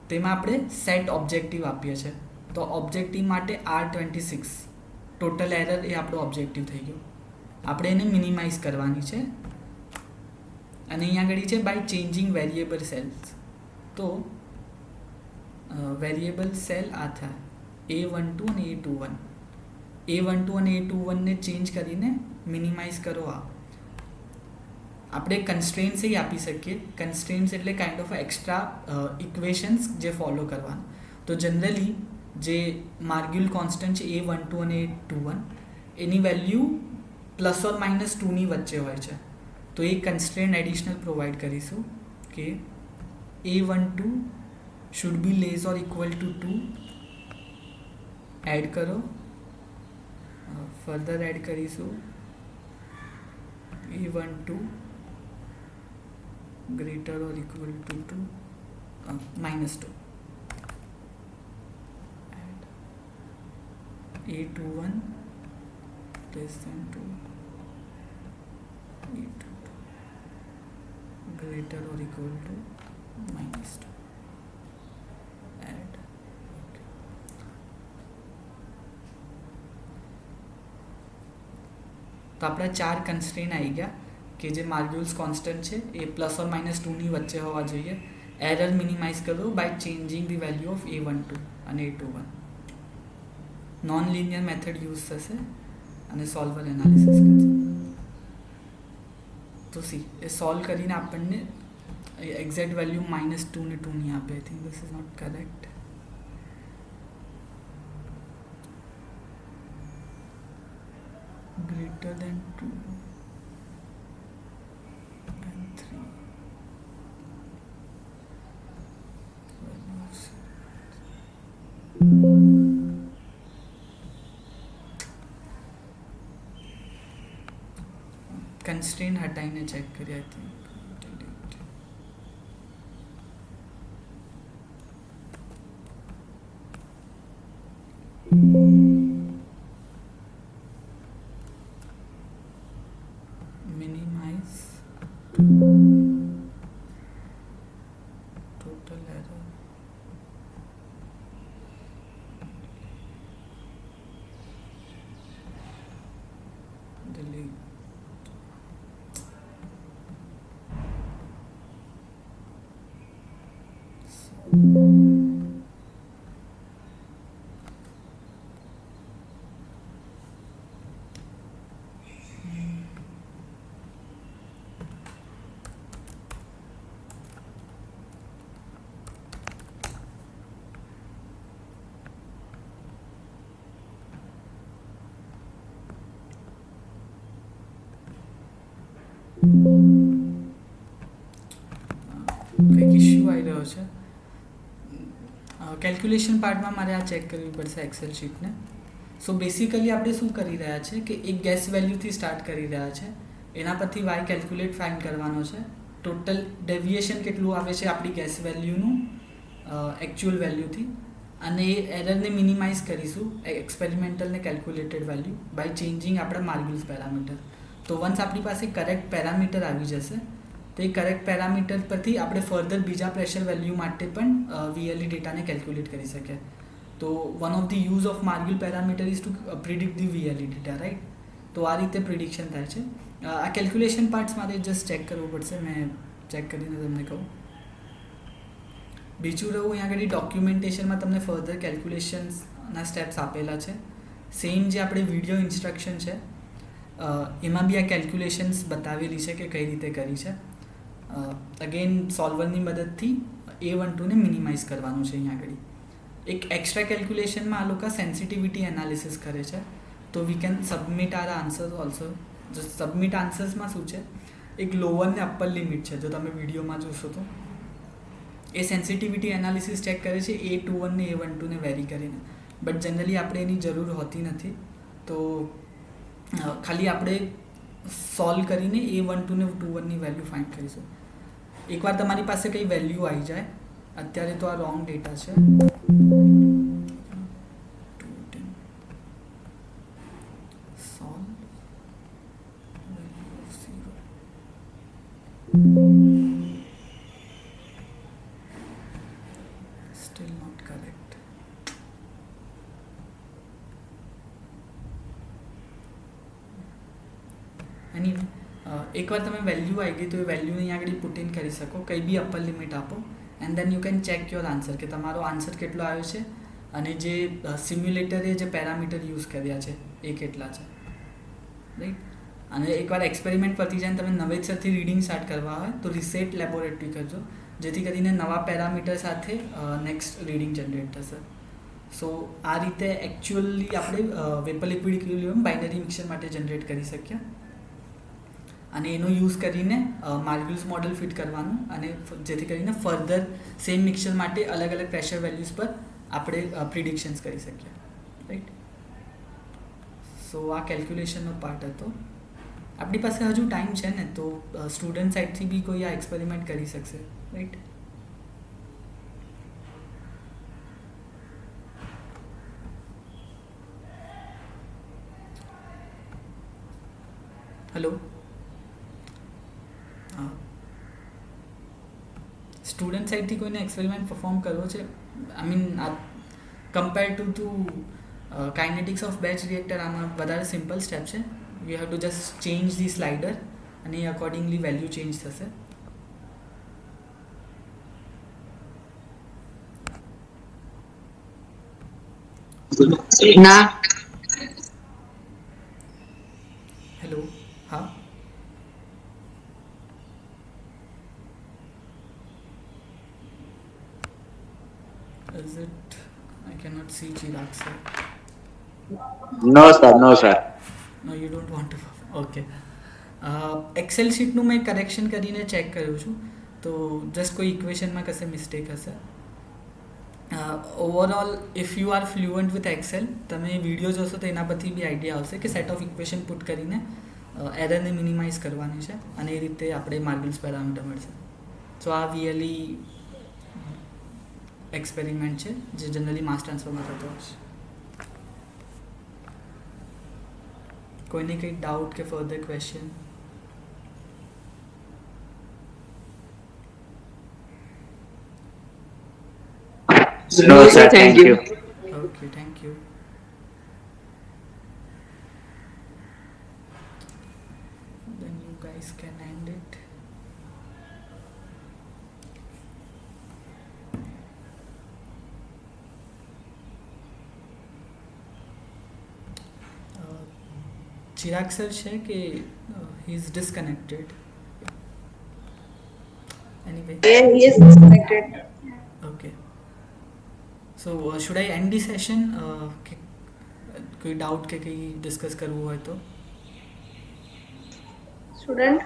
તેમાં આપણે સેટ ઓબ્જેક્ટિવ આપીએ છીએ. તો ઓબ્જેક્ટિવ માટે R26 ટોટલ એરર એ આપણો ઓબ્જેક્ટિવ થઈ ગયો. આપણે એને મિનિમાઇઝ કરવાની છે, અને અહીંયા આગળ છે બાય ચેન્જિંગ વેરિયેબલ સેલ્સ. તો વેરિયેબલ સેલ આ થાય A12 અને A21. A12 અને A21 ને ચેન્જ કરીને મિનિમાઇઝ કરો. આપણે કન્સ્ટ્રેન્ટ્સ એ આપી શકીએ. કન્સ્ટ્રેન્ટ્સ એટલે કાઇન્ડ ઓફ એક્સ્ટ્રા ઇક્વેશન્સ જે ફોલો કરવાના. તો જનરલી જે માર્ગ્યુલ કોન્સ્ટન્ટ છે A12 અને A21 એની વેલ્યુ ±2 ની વચ્ચે હોય છે. તો એ કન્સ્ટ્રેન્ટ એડિશનલ પ્રોવાઈડ કરીશું કે A12 should be less or equal to 2. Add કરો, ફર્ધર એડ કરીશું A12 greater or equal to 2 -2. A21 less than 2, A22 greater or equal to -2. Add. Okay. તો આપણા 4 કન્સ્ટ્રેન્ટ આવી ગયા કે જે માર્ગ્યુલ્સ કોન્સ્ટન્ટ છે એ ±2 ની વચ્ચે હોવા જોઈએ. એરર મિનિમાઇઝ કરો by changing the value of A12 અને A21. Non linear method use થશે અને સોલ્વર એનાલિસિસ કરશે. તો સી એ સોલ્વ કરીને આપણને એક્ઝેક્ટ વેલ્યુ -2 ને 2 ની આપે. I think this is not correct. Greater than 2 and 3 constraint હટાઈને ચેક કરીએ. I think minimize total error. Delete. કંઈક ઇશ્યુ આવી રહ્યો છે. કેલ્ક્યુલેશન પાર્ટમાં મારે આ ચેક કરવી પડશે એક્સેલ શીટને. સો બેસિકલી આપણે શું કરી રહ્યા છે કે એક ગેસ વેલ્યુથી સ્ટાર્ટ કરી રહ્યા છે, એના પરથી વાય કેલ્ક્યુલેટ ફાઇન્ડ કરવાનો છે, ટોટલ ડેવિએશન કેટલું આવે છે આપણી ગેસ વેલ્યુનું એકચ્યુઅલ વેલ્યુથી, અને એ એરરને મિનિમાઇઝ કરીશું એક્સપેરિમેન્ટલ ને કેલ્ક્યુલેટેડ વેલ્યુ બાય ચેન્જિંગ આપણા માર્ગ્યુલ્સ પેરામીટર. તો વન્સ આપણી પાસે કરેક્ટ પેરામીટર આવી જશે તો એ કરેક્ટ પેરામીટર પરથી આપણે ફર્ધર બીજા પ્રેશર વેલ્યુ માટે પણ વીએલઈ ડેટાને કેલ્ક્યુલેટ કરી શકીએ. તો one of the use of Margules parameter is to predict the VLE data, right. તો આ રીતે પ્રિડિક્શન થાય છે. આ કેલ્ક્યુલેશન પાર્ટ્સ મારે જસ્ટ ચેક કરવું પડશે, મેં ચેક કરીને તમને કહું. બીજું રહું અહીંયા આગળ ડોક્યુમેન્ટેશનમાં તમને ફર્ધર કેલ્ક્યુલેશન્સના સ્ટેપ્સ આપેલા છે. સેમ જે આપણે વિડીયો ઇન્સ્ટ્રક્શન છે એમાં બી આ કેલ્ક્યુલેશન્સ બતાવેલી છે કે કઈ રીતે કરી છે. અગેન સોલ્વરની મદદથી A12ને મિનિમાઇઝ કરવાનું છે. અહીંયા આગળ એક એક્સ્ટ્રા કેલ્ક્યુલેશનમાં આ લોકો સેન્સિટિવિટી એનાલિસિસ કરે છે. તો we can submit our answers also. જો સબમિટ આન્સર્સમાં શું છે, એક લોઅર ને અપર લિમિટ છે. જો તમે વિડીયોમાં જોશો તો એ સેન્સિટિવિટી એનાલિસિસ ચેક કરે છે A21 ને A12ને વેરી કરીને, બટ જનરલી આપણે એની જરૂર હોતી નથી. તો ખાલી આપણે સોલ્વ કરીને A12 ને A21ની વેલ્યુ ફાઇન્ડ કરીશું. એકવાર તમારી પાસે કંઈ વેલ્યુ આવી જાય, અત્યારે તો આ રોંગ ડેટા છે, still not correct. Anyway, એકવાર તમે વેલ્યુ આવી ગઈ તો એ વેલ્યુને અહીં આગળ પુટ ઇન કરી શકો, કંઈ બી અપર લિમિટ આપો, and then you can check your answer કે તમારો આન્સર કેટલો આવ્યો છે અને જે સિમ્યુલેટરે જે પેરામીટર યુઝ કર્યા છે એ કેટલા છે, રાઈટ. અને એકવાર એક્સપેરિમેન્ટ પતી જાય તમે નવેસરથી રીડિંગ સ્ટાર્ટ કરવા હોય તો રિસેટ લેબોરેટરી કરજો, જેથી કરીને નવા પેરામીટર સાથે નેક્સ્ટ રીડિંગ જનરેટ થશે. સો આ રીતે એકચ્યુઅલી આપણે vapour liquid equilibrium binary mixer માટે જનરેટ કરી શકીએ, અને એનો યુઝ કરીને માર્ગ્યુલ્સ મોડલ ફિટ કરવાનું, અને જેથી કરીને ફર્ધર સેમ મિક્સર માટે અલગ અલગ પ્રેશર વેલ્યુઝ પર આપણે પ્રિડિક્શન્સ કરી શકીએ, રાઈટ. સો આ કેલ્ક્યુલેશનનો પાર્ટ હતો. આપણી પાસે હજુ ટાઈમ છે ને, તો સ્ટુડન્ટ સાઇડથી બી કોઈ આ એક્સપેરિમેન્ટ કરી શકશે, રાઈટ. હેલો, હા, સ્ટુડન્ટ સાઇડથી કોઈને એક્સપેરિમેન્ટ પરફોર્મ કરવો છે? આઈ મીન આ compare to kinetics of batch reactor આમાં વધારે સિમ્પલ સ્ટેપ છે. You have to just change the slider and accordingly value change થશે. ના. હેલો, હા, is it? I cannot see Chirag sir. No sir, no sir. No, you don't want to. Okay. Excel શીટનું મેં correction કરીને check કર્યું છું, તો just કોઈ ઇક્વેશનમાં કશે મિસ્ટેક હશે. Overall if you are fluent with Excel, તમે વિડીયો જોશો તો એના પરથી બી આઈડિયા આવશે કે સેટ ઓફ ઇક્વેશન પુટ કરીને એરરને મિનિમાઇઝ કરવાની છે, અને એ રીતે આપણે માર્ગ્યુલ્સ પેરામીટર મળશે. સો આ વીએલઈ એક્સપેરિમેન્ટ છે જે જનરલી માસ ટ્રાન્સફરમાં થતો હોય છે. કોઈને કંઈ ડાઉટ કે further question? No sir, thank you. Okay, thank you. Then you guys can end it. Chirag sir છે કે he is disconnected? Anyway. Yeah, he is disconnected. Okay. So should I end the session? कोई doubt के कहीं discuss करવું હોય તો? Student?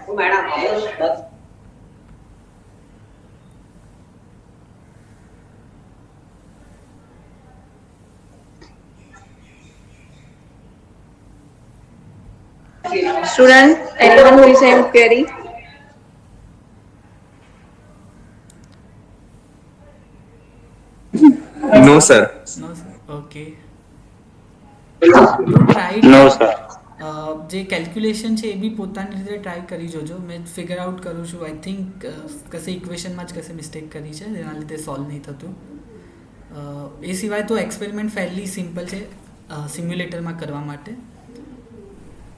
Student, anyone who is having query? sir. No sir okay try No, sir. જે calculation છે એ બી પોતાની રીતે ટ્રાય કરી જોજો મેં ફિગર આઉટ કરું છું આઈ થિંક કશે ઇક્વેશનમાં જ કશે મિસ્ટેક કરી છે જેના લીધે સોલ્વ નહીં થતું એ સિવાય તો એક્સપેરિમેન્ટ ફેરલી સિમ્પલ છે સિમ્યુલેટરમાં કરવા માટે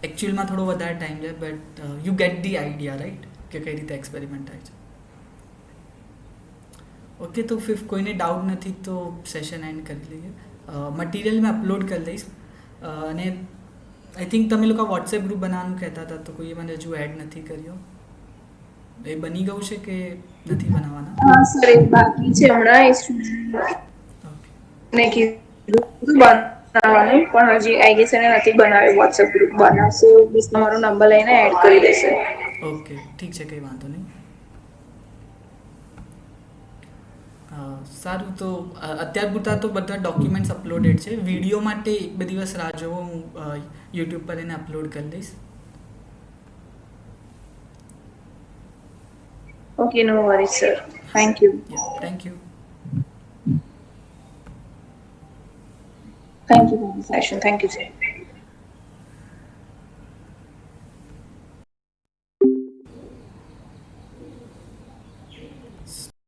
એકચ્યુઅલમાં થોડો વધારે ટાઈમ જાય but you get the idea right કે કઈ રીતે એક્સપેરિમેન્ટ થાય છે ઓકે તો ફિફ કોઈને ડાઉટ નથી તો સેશન એન્ડ કરી લઈએ મટીરિયલ મેં અપલોડ કરી દઈશ અને આઈ થિંક તમે લોકો વોટ્સએપ ગ્રુપ બનાવવાનું કહેતા હતા તો કોઈએ મને હજુ એડ નથી કર્યો એ બની ગયું છે કે નથી બનાવવાના હા સર એ બાકી છે હમણાં એ સ્ટુડન્ટને કીધું બનાવવાનું પણ હજી આઈ ગેસ એને નથી બનાવ્યું વોટ્સએપ ગ્રુપ બનાવશે બસ તમારો નંબર લઈને એડ કરી દેશે ઓકે ઠીક છે કંઈ વાંધો નહીં સારું તો અત્યાર પૂરતા તો બધા ડોક્યુમેન્ટ્સ અપલોડેડ છે વિડીયો માટે એક બે દિવસ રાહ જોવો હું યુટ્યુબ પર એને અપલોડ કરી દઈશ okay no worry sir thank you thank you thank you for the session thank you sir